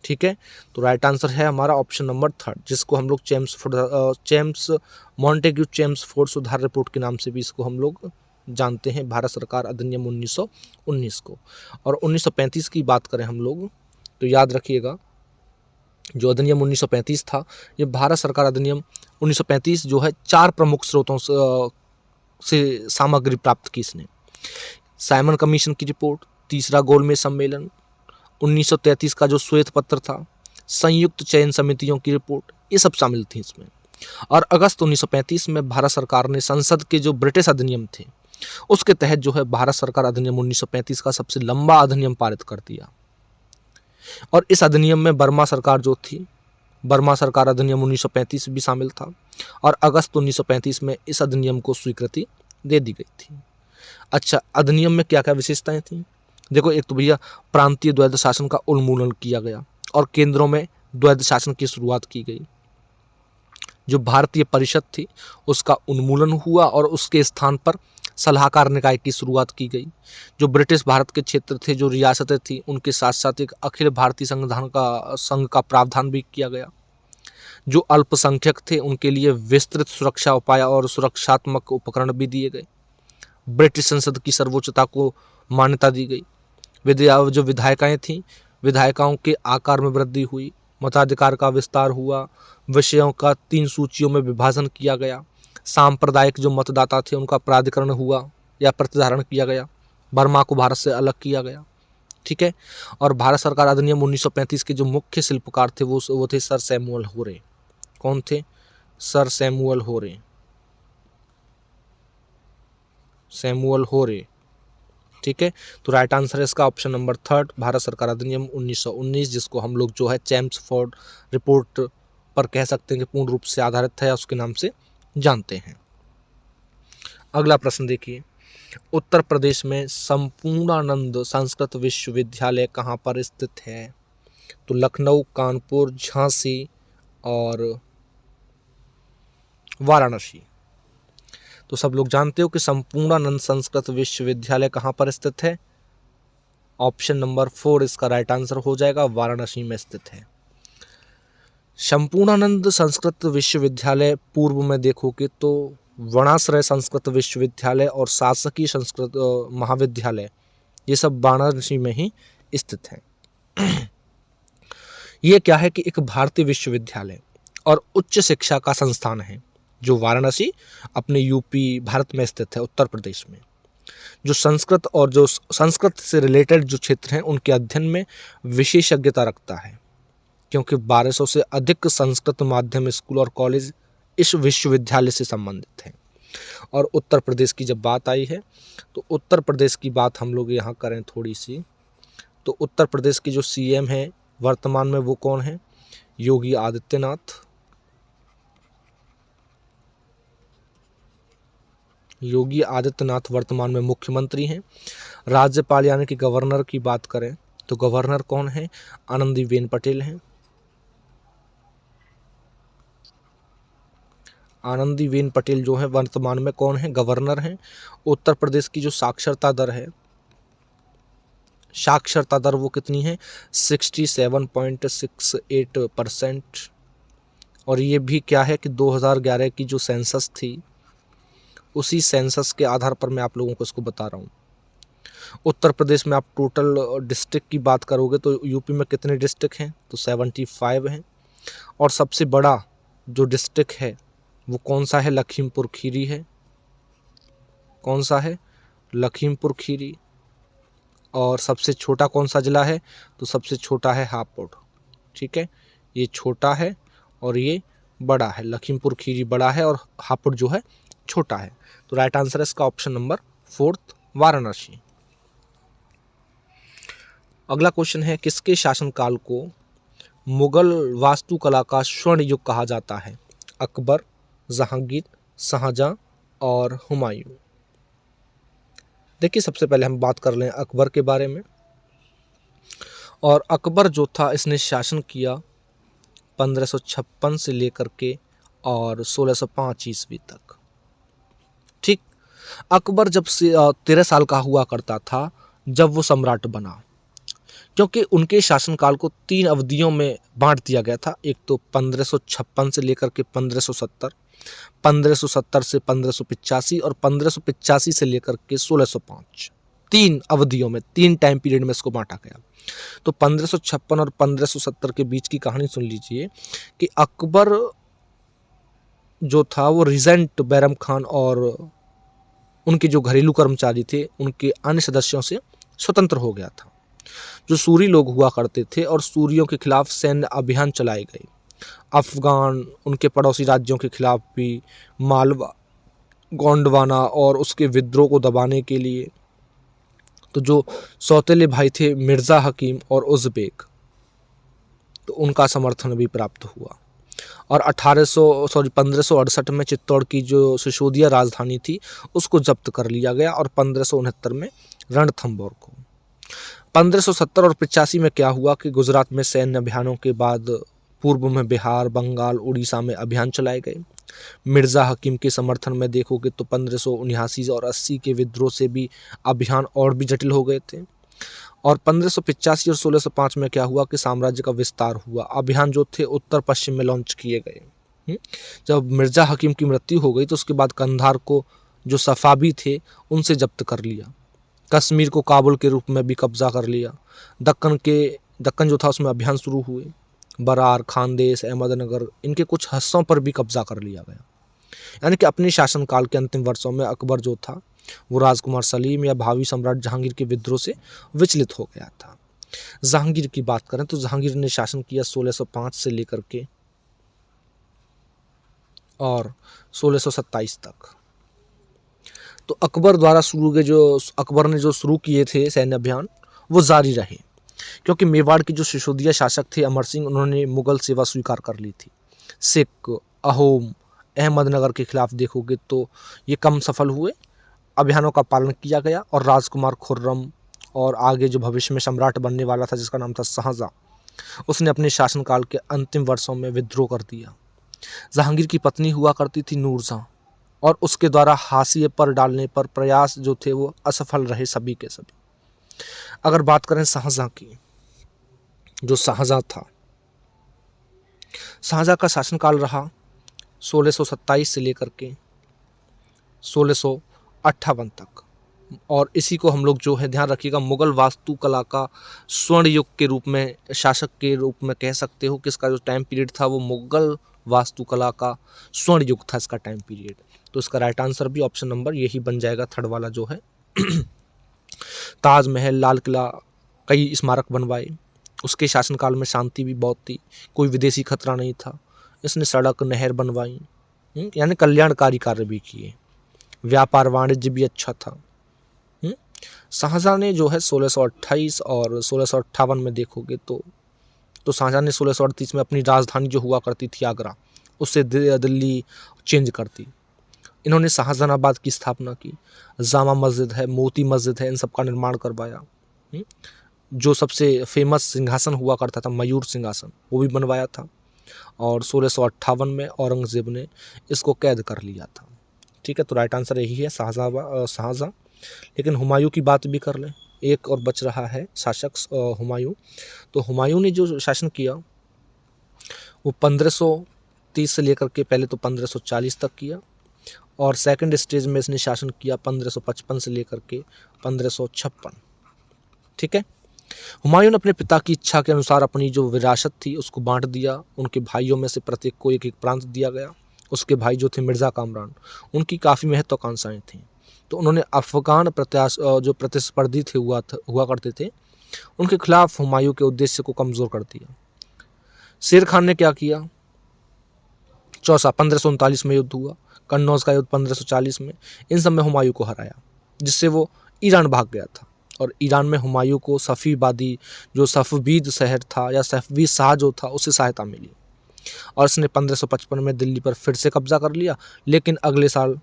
ठीक है। तो राइट आंसर है हमारा ऑप्शन नंबर 3, जिसको हम लोग मॉन्टेग्यू चेम्सफोर्ड सुधार रिपोर्ट के नाम से भी इसको हम लोग जानते हैं, भारत सरकार अधिनियम 1919 को। और 1935 की बात करें हम लोग तो याद रखिएगा जो अधिनियम 1935 था, ये भारत सरकार अधिनियम 1935 जो है 4 प्रमुख स्रोतों से सामग्री प्राप्त की इसने। साइमन कमीशन की रिपोर्ट, तीसरा गोलमेज सम्मेलन, 1933 का जो श्वेत पत्र था, संयुक्त चयन समितियों की रिपोर्ट, ये सब शामिल थी इसमें। और अगस्त 1935 में भारत सरकार ने संसद के जो ब्रिटिश अधिनियम थे उसके तहत जो है भारत सरकार अधिनियम 1935 का सबसे लंबा अधिनियम पारित कर दिया। और इस अधिनियम में बर्मा सरकार जो थी, बर्मा सरकार अधिनियम 1935 भी शामिल था। और अगस्त 1935 में इस अधिनियम को स्वीकृति दे दी गई थी। अच्छा, अधिनियम में क्या क्या विशेषताएं थी? देखो, एक तो भैया प्रांतीय द्वैध शासन का उन्मूलन किया गया और केंद्रों में द्वैध शासन की शुरुआत की गई। जो भारतीय परिषद थी उसका उन्मूलन हुआ और उसके स्थान पर सलाहकार निकाय की शुरुआत की गई। जो ब्रिटिश भारत के क्षेत्र थे, जो रियासतें थी, उनके साथ साथ एक अखिल भारतीय संघ का प्रावधान भी किया गया। जो अल्पसंख्यक थे उनके लिए विस्तृत सुरक्षा उपाय और सुरक्षात्मक उपकरण भी दिए गए। ब्रिटिश संसद की सर्वोच्चता को मान्यता दी गई। जो विधायिकाएं थीं, विधायिकाओं के आकार में वृद्धि हुई, मताधिकार का विस्तार हुआ, विषयों का 3 सूचियों में विभाजन किया गया, सांप्रदायिक जो मतदाता थे उनका प्राधिकरण हुआ या प्रतिधारण किया गया, बर्मा को भारत से अलग किया गया। ठीक है। और भारत सरकार अधिनियम 1935 के जो मुख्य शिल्पकार थे वो थे सर सैमुअल होरे। कौन थे? सर सैमुअल होरे। ठीक है। तो राइट आंसर है इसका ऑप्शन नंबर 3, भारत सरकार अधिनियम 1919, जिसको हम लोग जो है चेम्सफोर्ड रिपोर्ट पर कह सकते हैं कि पूर्ण रूप से आधारित है, उसके नाम से जानते हैं। अगला प्रश्न देखिए, उत्तर प्रदेश में संपूर्णानंद संस्कृत विश्वविद्यालय कहाँ पर स्थित है? तो लखनऊ, कानपुर, झांसी और वाराणसी। तो सब लोग जानते हो कि संपूर्णानंद संस्कृत विश्वविद्यालय कहाँ पर स्थित है? ऑप्शन नंबर 4 इसका राइट आंसर हो जाएगा, वाराणसी में स्थित है। संपूर्णानंद संस्कृत विश्वविद्यालय पूर्व में देखोगे तो वर्णाश्रय संस्कृत विश्वविद्यालय और शासकीय संस्कृत महाविद्यालय, ये सब वाराणसी में ही स्थित है। ये क्या है कि एक भारतीय विश्वविद्यालय और उच्च शिक्षा का संस्थान है जो वाराणसी अपने यूपी भारत में स्थित है, उत्तर प्रदेश में। जो संस्कृत और जो संस्कृत से रिलेटेड जो क्षेत्र हैं उनके अध्ययन में विशेषज्ञता रखता है, क्योंकि 1200 से अधिक संस्कृत माध्यम स्कूल और कॉलेज इस विश्वविद्यालय से संबंधित हैं। और उत्तर प्रदेश की जब बात आई है तो उत्तर प्रदेश की बात हम लोग यहाँ करें थोड़ी सी, तो उत्तर प्रदेश की जो सीएम है वर्तमान में वो कौन है? योगी योगी आदित्यनाथ वर्तमान में मुख्यमंत्री हैं। राज्यपाल यानी कि गवर्नर की बात करें तो गवर्नर कौन है? आनंदीबेन पटेल हैं। आनंदीबेन पटेल जो है वर्तमान में कौन है? गवर्नर हैं। उत्तर प्रदेश की जो साक्षरता दर है, साक्षरता दर वो कितनी है? 67.68%। और ये भी क्या है कि 2011 की जो सेंसस थी उसी सेंसस के आधार पर मैं आप लोगों को इसको बता रहा हूँ। उत्तर प्रदेश में आप टोटल डिस्ट्रिक्ट की बात करोगे तो यूपी में कितने डिस्ट्रिक्ट हैं? तो 75 हैं। और सबसे बड़ा जो डिस्ट्रिक्ट है वो कौन सा है? लखीमपुर खीरी है। कौन सा है? लखीमपुर खीरी। और सबसे छोटा कौन सा जिला है? तो सबसे छोटा है हापुड़। ठीक है, ये छोटा है और ये बड़ा है। लखीमपुर खीरी बड़ा है और हापुड़ जो है छोटा है। तो राइट आंसर है इसका ऑप्शन नंबर 4 वाराणसी। अगला क्वेश्चन है, किसके शासनकाल को मुगल वास्तुकला का स्वर्ण युग कहा जाता है? अकबर, जहांगीर, शाहजहां और हुमायूं। देखिए, सबसे पहले हम बात कर लें अकबर के बारे में। और अकबर जो था इसने शासन किया 1556 से लेकर के और 1605 ईस्वी तक। ठीक, अकबर जब से 13 साल का हुआ करता था जब वो सम्राट बना, क्योंकि उनके शासनकाल को 3 अवधियों में बांट दिया गया था। एक तो 1556 से लेकर के 1570, 1570 से 1585 और 1585 से लेकर के 1605। 3 अवधियों में, 3 टाइम पीरियड में इसको बांटा गया। तो 1556 और 1570 के बीच की कहानी सुन लीजिए कि अकबर जो था वो रिजेंट बैरम खान और उनके जो घरेलू कर्मचारी थे उनके अन्य सदस्यों से स्वतंत्र हो गया था। जो सूरी लोग हुआ करते थे और सूरियों के खिलाफ सैन्य अभियान चलाए गए। अफगान, उनके पड़ोसी राज्यों के खिलाफ भी, मालवा, गोंडवाना और उसके विद्रोह को दबाने के लिए। तो जो सौतेले भाई थे मिर्ज़ा हकीम और उज़्बेक, तो उनका समर्थन भी प्राप्त हुआ। और 1568 में चित्तौड़ की जो सिसोदिया राजधानी थी उसको जब्त कर लिया गया और 1569 में रणथंभौर को। 1570 और 85 में क्या हुआ कि गुजरात में सैन्य अभियानों के बाद पूर्व में बिहार, बंगाल, उड़ीसा में अभियान चलाए गए। मिर्ज़ा हकीम के समर्थन में देखोगे तो 1579 और 80 के विद्रोह से भी अभियान और भी जटिल हो गए थे। और 1585 और 1605 में क्या हुआ कि साम्राज्य का विस्तार हुआ। अभियान जो थे उत्तर पश्चिम में लॉन्च किए गए। जब मिर्ज़ा हकीम की मृत्यु हो गई तो उसके बाद कंधार को जो सफ़ावी थे उनसे जब्त कर लिया। कश्मीर को काबुल के रूप में भी कब्जा कर लिया। दक्कन जो था उसमें अभियान शुरू हुए। बरार, खानदेश, अहमदनगर, इनके कुछ हिस्सों पर भी कब्जा कर लिया गया। यानी कि अपने शासनकाल के अंतिम वर्षों में अकबर जो था वो राजकुमार सलीम या भावी सम्राट जहांगीर के विद्रोह से विचलित हो गया था। जहांगीर की बात करें तो जहांगीर ने शासन किया 1605 से लेकर के और 1627 तक। तो अकबर द्वारा अकबर ने जो शुरू किए थे सैन्य अभियान वो जारी रहे, क्योंकि मेवाड़ के जो सिसोदिया शासक थे अमर सिंह, उन्होंने मुगल सेवा स्वीकार कर ली थी। सिख, अहोम, अहमदनगर के खिलाफ देखोगे तो ये कम सफल हुए। अभियानों का पालन किया गया और राजकुमार खुर्रम और आगे जो भविष्य में सम्राट बनने वाला था जिसका नाम था शाहजहां, उसने अपने शासनकाल के अंतिम वर्षों में विद्रोह कर दिया। जहांगीर की पत्नी हुआ करती थी नूरजहां और उसके द्वारा हाशिए पर डालने पर प्रयास जो थे वो असफल रहे सभी के सभी। अगर बात करें शाहजहां की, जो शाहजहां था, शाहजहां का शासनकाल रहा 1627 से लेकर के 1658 तक। और इसी को हम लोग जो है ध्यान रखिएगा मुगल वास्तुकला का स्वर्ण युग के रूप में, शासक के रूप में कह सकते हो। किसका जो टाइम पीरियड था वो मुगल वास्तुकला का स्वर्ण युग था इसका टाइम पीरियड। तो इसका राइट आंसर भी ऑप्शन नंबर यही बन जाएगा, थर्ड वाला जो है। ताजमहल, लाल किला, कई स्मारक बनवाए। उसके शासनकाल में शांति भी बहुत थी, कोई विदेशी खतरा नहीं था। इसने सड़क, नहर बनवाई, यानी कल्याणकारी कार्य भी किए। व्यापार वाणिज्य भी अच्छा था। शाहजहां ने जो है 1628 और 1658 में देखोगे तो शाहजहां ने 1638 में अपनी राजधानी जो हुआ करती थी आगरा, उससे दिल्ली चेंज कर दी। इन्होंने शाहजहानाबाद की स्थापना की, जामा मस्जिद है, मोती मस्जिद है, इन सब का निर्माण करवाया। जो सबसे फेमस सिंहासन हुआ करता था मयूर सिंहासन, वो भी बनवाया था। और 1658 में औरंगज़ेब ने इसको कैद कर लिया था। ठीक है, तो राइट आंसर यही है शाहजहाँ। लेकिन हुमायूं की बात भी कर लें, एक और बच रहा है शासक हुमायूं। तो हुमायूं ने जो शासन किया वो 1530 से लेकर के पहले तो 1540 तक किया, और सेकंड स्टेज में इसने शासन किया 1555 से लेकर के 1556। ठीक है, हुमायूं ने अपने पिता की इच्छा के अनुसार अपनी जो विरासत थी उसको बांट दिया। उनके भाइयों में से प्रत्येक को एक एक प्रांत दिया गया। उसके भाई जो थे मिर्ज़ा कामरान, उनकी काफ़ी महत्वाकांक्षाएं थीं। तो उन्होंने अफगान जो प्रतिस्पर्धी थे हुआ करते थे, उनके खिलाफ हुमायूं के उद्देश्य को कमज़ोर कर दिया। शेर खान ने क्या किया? चौसा 1539 में युद्ध हुआ, कन्नौज का युद्ध 1540 में, इन सब में हुमायूं को हराया, जिससे वो ईरान भाग गया था। और ईरान में हुमायूं को सफ़ीबादी जो सफ़वीद शहर था या सफ़वी शाह जो था उससे सहायता मिली, और इसने 1555 में दिल्ली पर फिर से कब्जा कर लिया। लेकिन अगले साल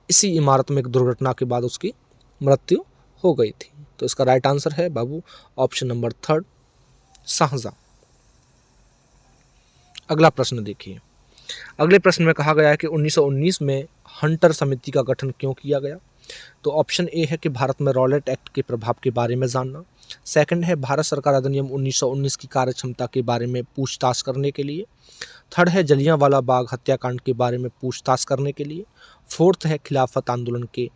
इसी इमारत में एक दुर्घटना के बाद उसकी मृत्यु हो गई थी। तो इसका राइट आंसर है बाबू ऑप्शन नंबर 3 शाहजहां। अगला प्रश्न देखिए। अगले प्रश्न में कहा गया है कि 1919 में हंटर समिति का गठन क्यों किया गया? तो ऑप्शन ए है कि भारत में रॉलेट एक्ट के प्रभाव के बारे में जानना। सेकंड है भारत सरकार अधिनियम 1919 की कार्यक्षमता के बारे में पूछताछ करने के लिए। थर्ड है जलियांवाला बाग हत्याकांड के बारे में पूछताछ करने के लिए। फोर्थ है खिलाफत आंदोलन के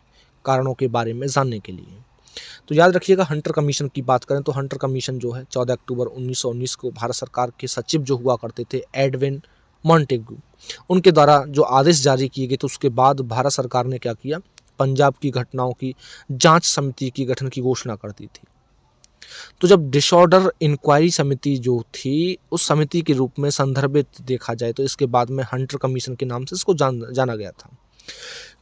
कारणों के बारे में जानने के लिए। तो याद रखिएगा, हंटर कमीशन की बात करें तो हंटर कमीशन जो है 14 अक्टूबर 1919 को भारत सरकार के सचिव जो हुआ करते थे एडविन मॉन्टेग्यू, उनके द्वारा जो आदेश जारी किए गए, तो उसके बाद भारत सरकार ने क्या किया, पंजाब की घटनाओं की जांच समिति की गठन की घोषणा कर दी थी। तो जब डिसऑर्डर इंक्वायरी समिति जो थी उस समिति के रूप में संदर्भित देखा जाए तो इसके बाद में हंटर कमीशन के नाम से इसको जाना गया था।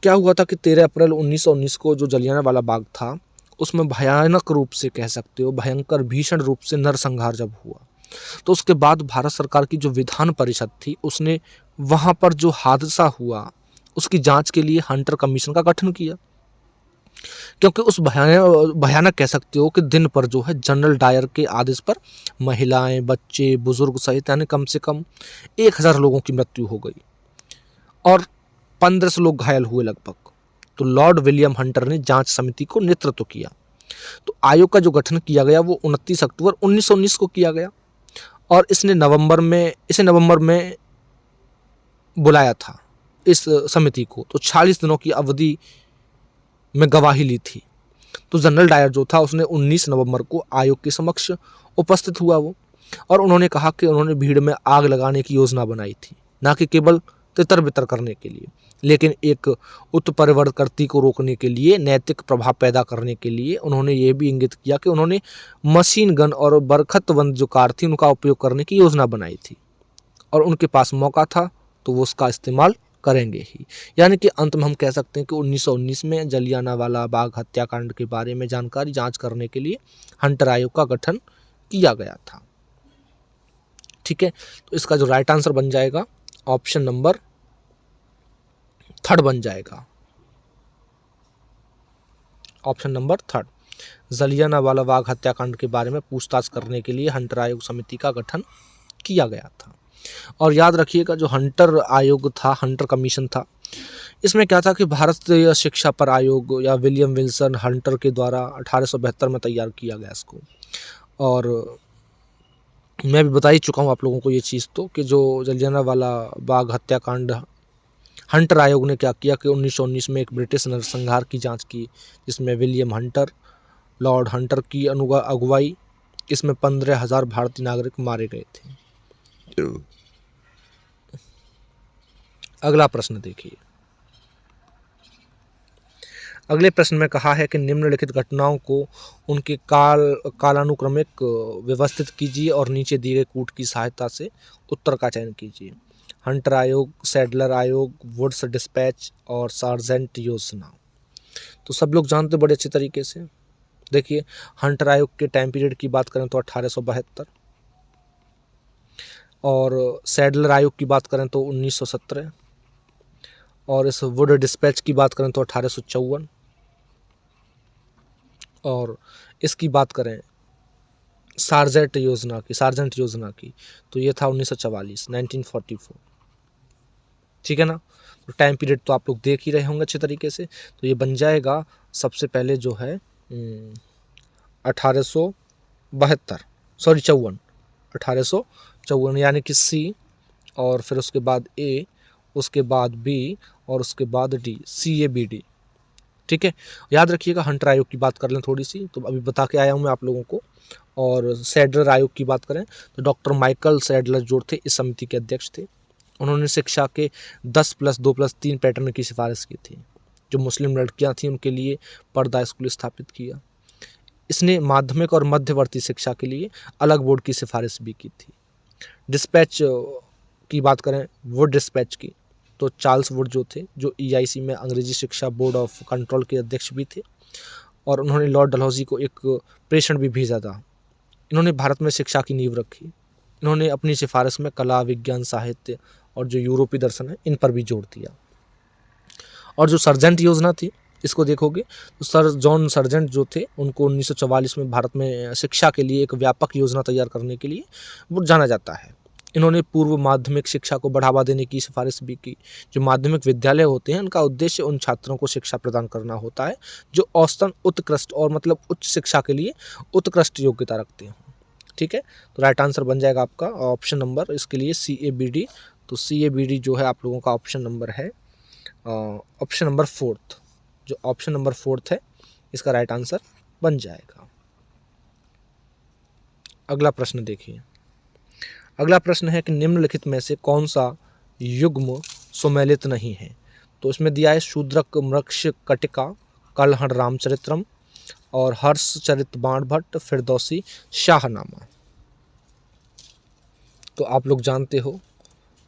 क्या हुआ था कि 13 अप्रैल 1919 को जो जलियांवाला बाग था उसमें भयानक रूप से कह सकते हो, भयंकर भीषण रूप से नरसंहार जब हुआ, तो उसके बाद भारत सरकार की जो विधान परिषद थी उसने वहां पर जो हादसा हुआ उसकी जांच के लिए हंटर कमीशन का गठन किया। क्योंकि उस भयानक कह सकते हो कि दिन पर जो है जनरल डायर के आदेश पर महिलाएं, बच्चे, बुजुर्ग सहित यानी कम से कम 1000 लोगों की मृत्यु हो गई और 1500 लोग घायल हुए लगभग। तो लॉर्ड विलियम हंटर ने जांच समिति को नेतृत्व किया। तो आयोग का जो गठन किया गया वो 29 अक्टूबर 1919 को किया गया, और इसे नवंबर में बुलाया था इस समिति को। तो 40 दिनों की अवधि में गवाही ली थी। तो जनरल डायर जो था उसने 19 नवंबर को आयोग के समक्ष उपस्थित हुआ वो, और उन्होंने कहा कि उन्होंने भीड़ में आग लगाने की योजना बनाई थी, ना कि केवल तितर बितर करने के लिए, लेकिन एक उत्परिवर्तकर्ती को रोकने के लिए, नैतिक प्रभाव पैदा करने के लिए उन्होंने ये भी इंगित किया कि उन्होंने मशीन गन और बरखतबंद जो कार थी उनका उपयोग करने की योजना बनाई थी, और उनके पास मौका था तो वो उसका इस्तेमाल करेंगे ही। यानी कि अंत में हम कह सकते हैं कि 1919 में जलियांवाला बाग हत्याकांड के बारे में जानकारी जांच करने के लिए हंटर आयोग का गठन किया गया था। ठीक है, तो इसका जो राइट आंसर बन जाएगा ऑप्शन नंबर 3 बन जाएगा, ऑप्शन नंबर 3। जलियांवाला बाग हत्याकांड के बारे में पूछताछ करने के लिए हंटर आयोग समिति का गठन किया गया था। और याद रखिएगा, जो हंटर आयोग था, हंटर कमीशन था, इसमें क्या था कि भारतीय शिक्षा पर आयोग या विलियम विल्सन हंटर के द्वारा 1872 में तैयार किया गया इसको। और मैं भी बता ही चुका हूँ आप लोगों को ये चीज़ तो, कि जो जलियांवाला बाग हत्याकांड हंटर आयोग ने क्या किया कि 1919 में एक ब्रिटिश नरसंहार की जांच की, जिसमें विलियम हंटर, लॉर्ड हंटर की अगुवाई, इसमें 15,000 भारतीय नागरिक मारे गए थे। अगला प्रश्न देखिए। अगले प्रश्न में कहा है कि निम्नलिखित घटनाओं को उनके कालानुक्रमिक व्यवस्थित कीजिए और नीचे दिए गए कूट की सहायता से उत्तर का चयन कीजिए। हंटर आयोग, सैडलर आयोग, वुड्स डिस्पैच और सार्जेंट योजना। तो सब लोग जानते बड़े अच्छे तरीके से। देखिए, हंटर आयोग के टाइम पीरियड की बात करें तो 1872, और सैडलर आयोग की बात करें तो 1917, और इस वुड डिस्पैच की बात करें तो 1854, और इसकी बात करें सार्जेंट योजना की तो ये था 1944, 1944। ठीक है ना। तो टाइम पीरियड तो आप लोग देख ही रहे होंगे अच्छे तरीके से। तो ये बन जाएगा सबसे पहले जो है 1872, सॉरी 54, 1854, यानी कि सी, और फिर उसके बाद ए, उसके बाद बी, और उसके बाद डी, CABD। ठीक है। याद रखिएगा। हंटर आयोग की बात कर लें थोड़ी सी, तो अभी बता के आया हूँ मैं आप लोगों को। और सैडलर आयोग की बात करें तो डॉक्टर माइकल सैडलर जो थे इस समिति के अध्यक्ष थे। उन्होंने शिक्षा के 10+2+3 पैटर्न की सिफारिश की थी। जो मुस्लिम लड़कियां थीं उनके लिए पर्दा स्कूल स्थापित किया। इसने माध्यमिक और मध्यवर्ती शिक्षा के लिए अलग बोर्ड की सिफारिश भी की थी। डिस्पैच की बात करें, वुड डिस्पैच की, तो चार्ल्स वुड जो थे, जो EIC में अंग्रेजी शिक्षा बोर्ड ऑफ कंट्रोल के अध्यक्ष भी थे, और उन्होंने लॉर्ड डलहौजी को एक प्रेषण भी भेजा था। इन्होंने भारत में शिक्षा की नींव रखी। इन्होंने अपनी सिफारिश में कला, विज्ञान, साहित्य और जो यूरोपीय दर्शन है इन पर भी जोर दिया। और जो सर्जेंट योजना थी, इसको देखोगे तो सर जॉन सर्जेंट जो थे उनको 1944 में भारत में शिक्षा के लिए एक व्यापक योजना तैयार करने के लिए वो जाना जाता है। इन्होंने पूर्व माध्यमिक शिक्षा को बढ़ावा देने की सिफारिश भी की। जो माध्यमिक विद्यालय होते हैं उनका उद्देश्य उन छात्रों को शिक्षा प्रदान करना होता है जो औसतन उत्कृष्ट और मतलब उच्च शिक्षा के लिए उत्कृष्ट योग्यता रखते हैं। ठीक है। तो राइट आंसर बन जाएगा आपका ऑप्शन नंबर इसके लिए CABD। तो CABD जो है आप लोगों का ऑप्शन नंबर है ऑप्शन नंबर 4। जो ऑप्शन नंबर 4 है इसका राइट आंसर बन जाएगा। अगला प्रश्न देखिए। अगला प्रश्न है कि निम्नलिखित में से कौन सा युग्म सुमेलित नहीं है। तो इसमें दिया है शूद्रक मृक्षकटिका, कलहड़ रामचरित्रम, और हर्षचरित बाणभट्ट, फिरदौसी शाहनामा। तो आप लोग जानते हो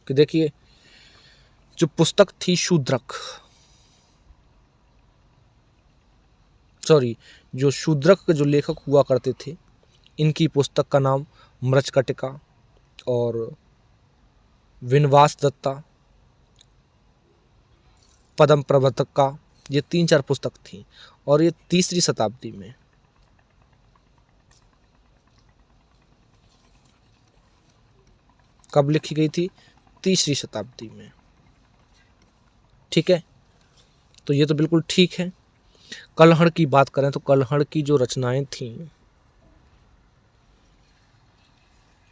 कि देखिए जो पुस्तक थी जो शूद्रक के जो लेखक हुआ करते थे इनकी पुस्तक का नाम मृच्छकटिका और विनवास दत्ता, पद्म प्रवर्तका, ये 3-4 पुस्तक थी। और ये 3री शताब्दी में कब लिखी गई थी? 3री शताब्दी में। ठीक है। तो ये तो बिल्कुल ठीक है। कलहड़ की बात करें तो कलहड़ की जो रचनाएं थीं,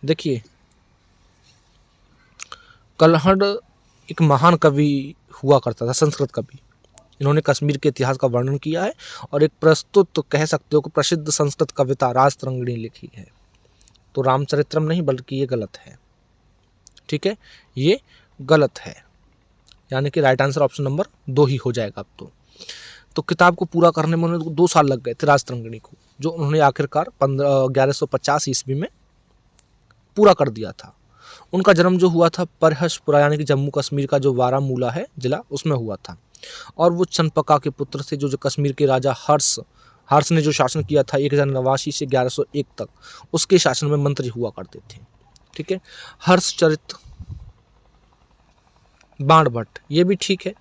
देखिए कलहड़ एक महान कवि हुआ करता था, संस्कृत कवि। इन्होंने कश्मीर के इतिहास का वर्णन किया है और एक प्रस्तुत तो कह सकते हो कि प्रसिद्ध संस्कृत कविता राजतरंगिणी लिखी है। तो रामचरित्रम नहीं, बल्कि ये गलत है। ठीक है, ये गलत है, यानी कि राइट आंसर ऑप्शन नंबर 2 ही हो जाएगा अब तो किताब को पूरा करने में उन्हें 2 साल लग गए थे राजतरंगिणी को, जो उन्होंने आखिरकार 1150 ईस्वी में पूरा कर दिया था। उनका जन्म जो हुआ था परहसपुरा यानी कि जम्मू कश्मीर का जो बारामूला है जिला, उसमें हुआ था। और वो चंपका के पुत्र थे जो कश्मीर के राजा हर्ष ने जो शासन किया था 1089 से 1101 तक, उसके शासन में मंत्री हुआ करते थे। ठीक है। हर्षचरित बाणभट्ट, ये भी ठीक है,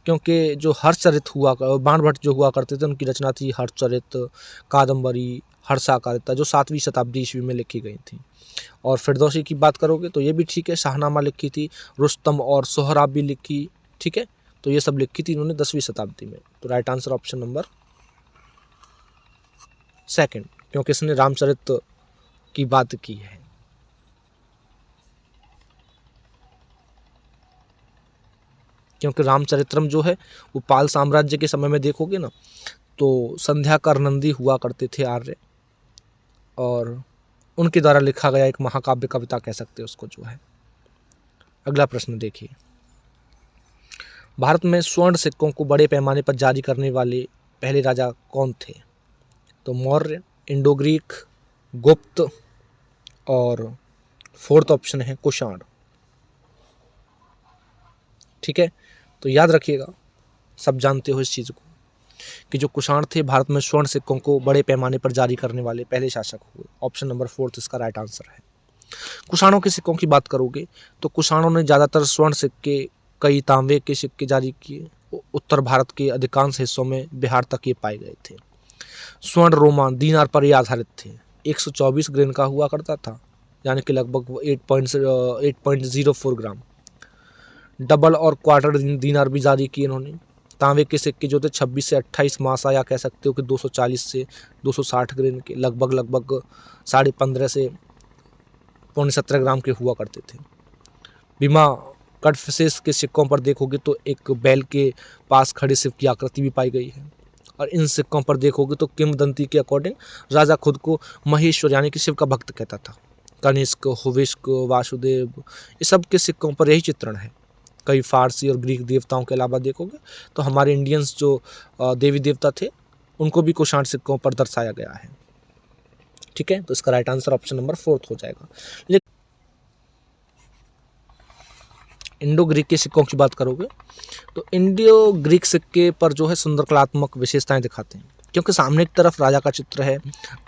क्योंकि जो हर्षचरित बाणभट्ट जो हुआ करते थे उनकी रचना थी हर्षचरित, कादम्बरी, हर्षाकारिता, जो 7वीं शताब्दी ईस्वी में लिखी गई थी। और फिरदौसी की बात करोगे तो ये भी ठीक है, शाहनामा लिखी थी, रुस्तम और सोहराब भी लिखी। ठीक है। तो ये सब लिखी थी इन्होंने 10वीं शताब्दी में। तो राइट आंसर ऑप्शन नंबर 2, क्योंकि इसने रामचरित की बात की है। क्योंकि रामचरित्रम जो है वो पाल साम्राज्य के समय में देखोगे ना तो संध्याकर नंदी हुआ करते थे आर्य, और उनके द्वारा लिखा गया एक महाकाव्य कविता कह सकते हैं उसको जो है। अगला प्रश्न देखिए। भारत में स्वर्ण सिक्कों को बड़े पैमाने पर जारी करने वाले पहले राजा कौन थे? तो मौर्य, इंडो ग्रीक, गुप्त, और 4th ऑप्शन है कुषाण। ठीक है। तो याद रखिएगा, सब जानते हो इस चीज़ को कि जो कुषाण थे भारत में स्वर्ण सिक्कों को बड़े पैमाने पर जारी करने वाले पहले शासक हुए। ऑप्शन नंबर 4 इसका राइट आंसर है। कुषाणों के सिक्कों की बात करोगे तो कुषाणों ने ज़्यादातर स्वर्ण सिक्के कई तांबे के सिक्के जारी किए। उत्तर भारत के अधिकांश हिस्सों में बिहार तक ये पाए गए थे। स्वर्ण रोमान दीनार पर ये आधारित थे। 124 ग्रेन का हुआ करता था, यानी कि लगभग 8.04 ग्राम। डबल और क्वार्टर दीनार भी जारी किए इन्होंने। तांबे के सिक्के जो थे 26 से 28 मासा, या कह सकते हो कि 240 से 260 ग्रेन के, लगभग 15.5 से 17 ग्राम के हुआ करते थे। बीमा कटफिशेस के सिक्कों पर देखोगे तो एक बैल के पास खड़े शिव की आकृति भी पाई गई है। और इन सिक्कों पर देखोगे तो किंवदंती के अकॉर्डिंग राजा खुद को महेश्वर यानी कि शिव का भक्त कहता था। कनिष्क, हुविष्क, वासुदेव, ये सब के सिक्कों पर यही चित्रण है। कई फारसी और ग्रीक देवताओं के अलावा देखोगे तो हमारे इंडियंस जो देवी देवता थे उनको भी कुषाण सिक्कों पर दर्शाया गया है। ठीक है, तो इसका राइट आंसर ऑप्शन नंबर 4 हो जाएगा। इंडो ग्रीक के सिक्कों की बात करोगे तो इंडो ग्रीक सिक्के पर जो है सुंदर कलात्मक विशेषताएं दिखाते हैं, क्योंकि सामने की तरफ राजा का चित्र है,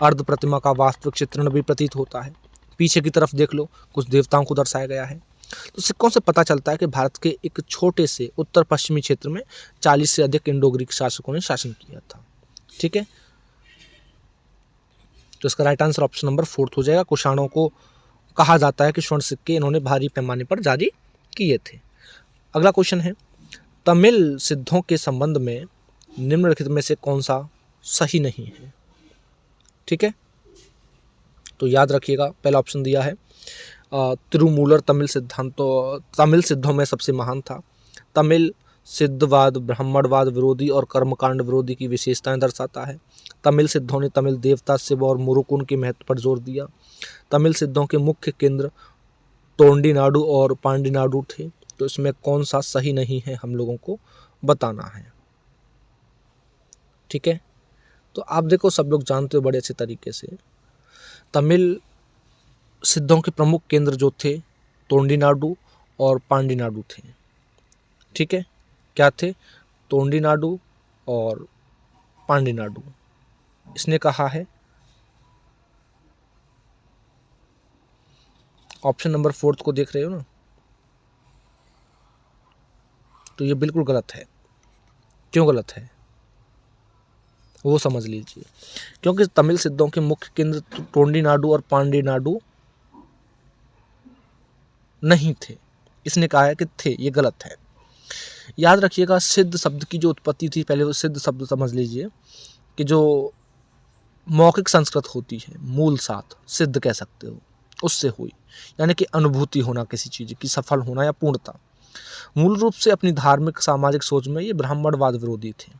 अर्ध प्रतिमा का वास्तविक चित्रण भी प्रतीत होता है। पीछे की तरफ देख लो, कुछ देवताओं को दर्शाया गया है। तो सिक्कों से पता चलता है कि भारत के एक छोटे से उत्तर पश्चिमी क्षेत्र में 40 से अधिक इंडो ग्रीक शासकों ने शासन किया था। ठीक है, तो इसका राइट आंसर ऑप्शन नंबर 4 हो जाएगा। कुषाणों को कहा जाता है कि स्वर्ण सिक्के इन्होंने भारी पैमाने पर जारी किए थे। अगला क्वेश्चन है, तमिल सिद्धों के संबंध में निम्नलिखित में से कौन सा सही नहीं है। ठीक है, तो याद रखिएगा, पहला ऑप्शन दिया है तिरुमूलर तमिल सिद्धों में सबसे महान था। तमिल सिद्धवाद ब्राह्मणवाद विरोधी और कर्मकांड विरोधी की विशेषताएं दर्शाता है। तमिल सिद्धों ने तमिल देवता शिव और मुरुकुन के महत्व पर जोर दिया। तमिल सिद्धों के मुख्य केंद्र तोंडीनाडु और पांडीनाडु थे। तो इसमें कौन सा सही नहीं है हम लोगों को बताना है। ठीक है, तो आप देखो, सब लोग जानते हो बड़े अच्छे तरीके से, तमिल सिद्धों के प्रमुख केंद्र जो थे तोंडीनाडु और पांडीनाडु थे। ठीक है, क्या थे? तोंडीनाडु और पांडीनाडु। इसने कहा है ऑप्शन नंबर 4 को देख रहे हो ना, तो ये बिल्कुल गलत है। क्यों गलत है वो समझ लीजिए। क्योंकि तमिल सिद्धों के मुख्य केंद्र तोंडीनाडु और पांडीनाडु नहीं थे। इसने कहा है कि थे, ये गलत है। याद रखिएगा, सिद्ध शब्द की जो उत्पत्ति थी, पहले वो सिद्ध शब्द समझ लीजिए कि जो मौखिक संस्कृत होती है, मूल साथ सिद्ध कह सकते हो, उससे हुई, यानी कि अनुभूति होना किसी चीज़ की, सफल होना या पूर्णता। मूल रूप से अपनी धार्मिक सामाजिक सोच में ये ब्राह्मणवाद विरोधी थे।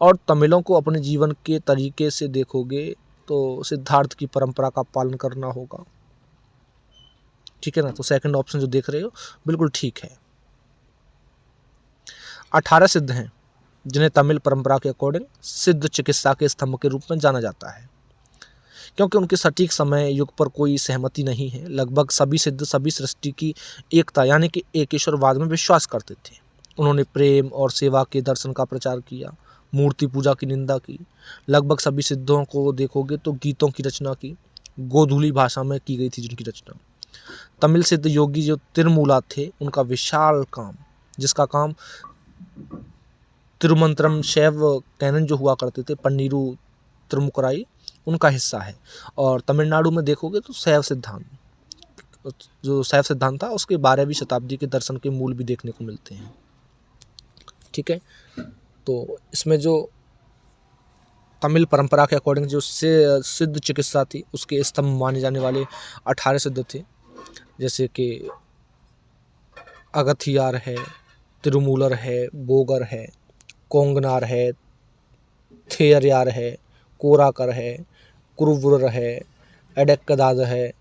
और तमिलों को अपने जीवन के तरीके से देखोगे तो सिद्धार्थ की परंपरा का पालन करना होगा। ठीक है ना, तो सेकंड ऑप्शन जो देख रहे हो बिल्कुल ठीक है। 18 सिद्ध हैं जिन्हें तमिल परंपरा के अकॉर्डिंग सिद्ध चिकित्सा के स्तंभ के रूप में जाना जाता है, क्योंकि उनके सटीक समय युग पर कोई सहमति नहीं है। लगभग सभी सिद्ध सभी सृष्टि की एकता यानी कि एकेश्वरवाद में विश्वास करते थे। उन्होंने प्रेम और सेवा के दर्शन का प्रचार किया, मूर्ति पूजा की निंदा की। लगभग सभी सिद्धों को देखोगे तो गीतों की रचना की, गोधूली भाषा में की गई थी जिनकी रचना। तमिल सिद्ध योगी जो तिरुमूला थे, उनका विशाल काम, जिसका काम तिरुमंत्रम शैव कैनन जो हुआ करते थे, पन्नीरू तिरुमुकराई, उनका हिस्सा है। और तमिलनाडु में देखोगे तो शैव सिद्धांत था, उसके 12वीं शताब्दी के दर्शन के मूल भी देखने को मिलते हैं। ठीक है, तो इसमें जो तमिल परंपरा के अकॉर्डिंग जो सिद्ध चिकित्सा थी, उसके स्तंभ माने जाने वाले 18 सिद्ध थे, जैसे कि अगथियार है, तिरुमूलर है, बोगर है, कोंगनार है, थेयरयार है, कोराकर है, कुरुवुर है, एडेक्कदाद है,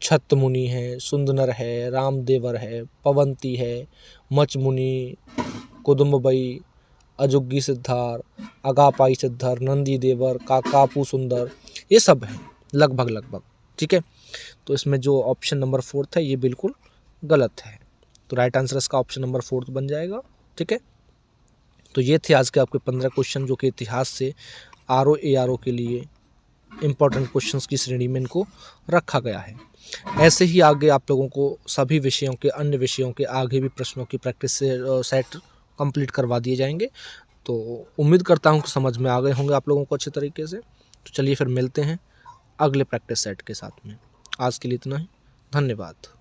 छत्तमुनि है, सुंदनर है, रामदेवर है, पवंती है, मचमुनि, कुदुम्बई, अजुग्गी सिद्धार, अगापाई सिद्धार, नंदी देवर, काकापू सुंदर, ये सब हैं लगभग। ठीक है, तो इसमें जो ऑप्शन नंबर 4 है ये बिल्कुल गलत है। तो राइट आंसर इसका ऑप्शन नंबर 4 बन जाएगा। ठीक है, तो ये थे आज के आपके 15 क्वेश्चन जो कि इतिहास से RO ARO के लिए इम्पॉर्टेंट क्वेश्चंस की श्रेणी में इनको रखा गया है। ऐसे ही आगे आप लोगों को सभी विषयों के, अन्य विषयों के आगे भी प्रश्नों की प्रैक्टिस से सेट कंप्लीट करवा दिए जाएंगे। तो उम्मीद करता हूँ कि समझ में आ गए होंगे आप लोगों को अच्छे तरीके से। तो चलिए फिर मिलते हैं अगले प्रैक्टिस सेट के साथ में। आज के लिए इतना ही, धन्यवाद।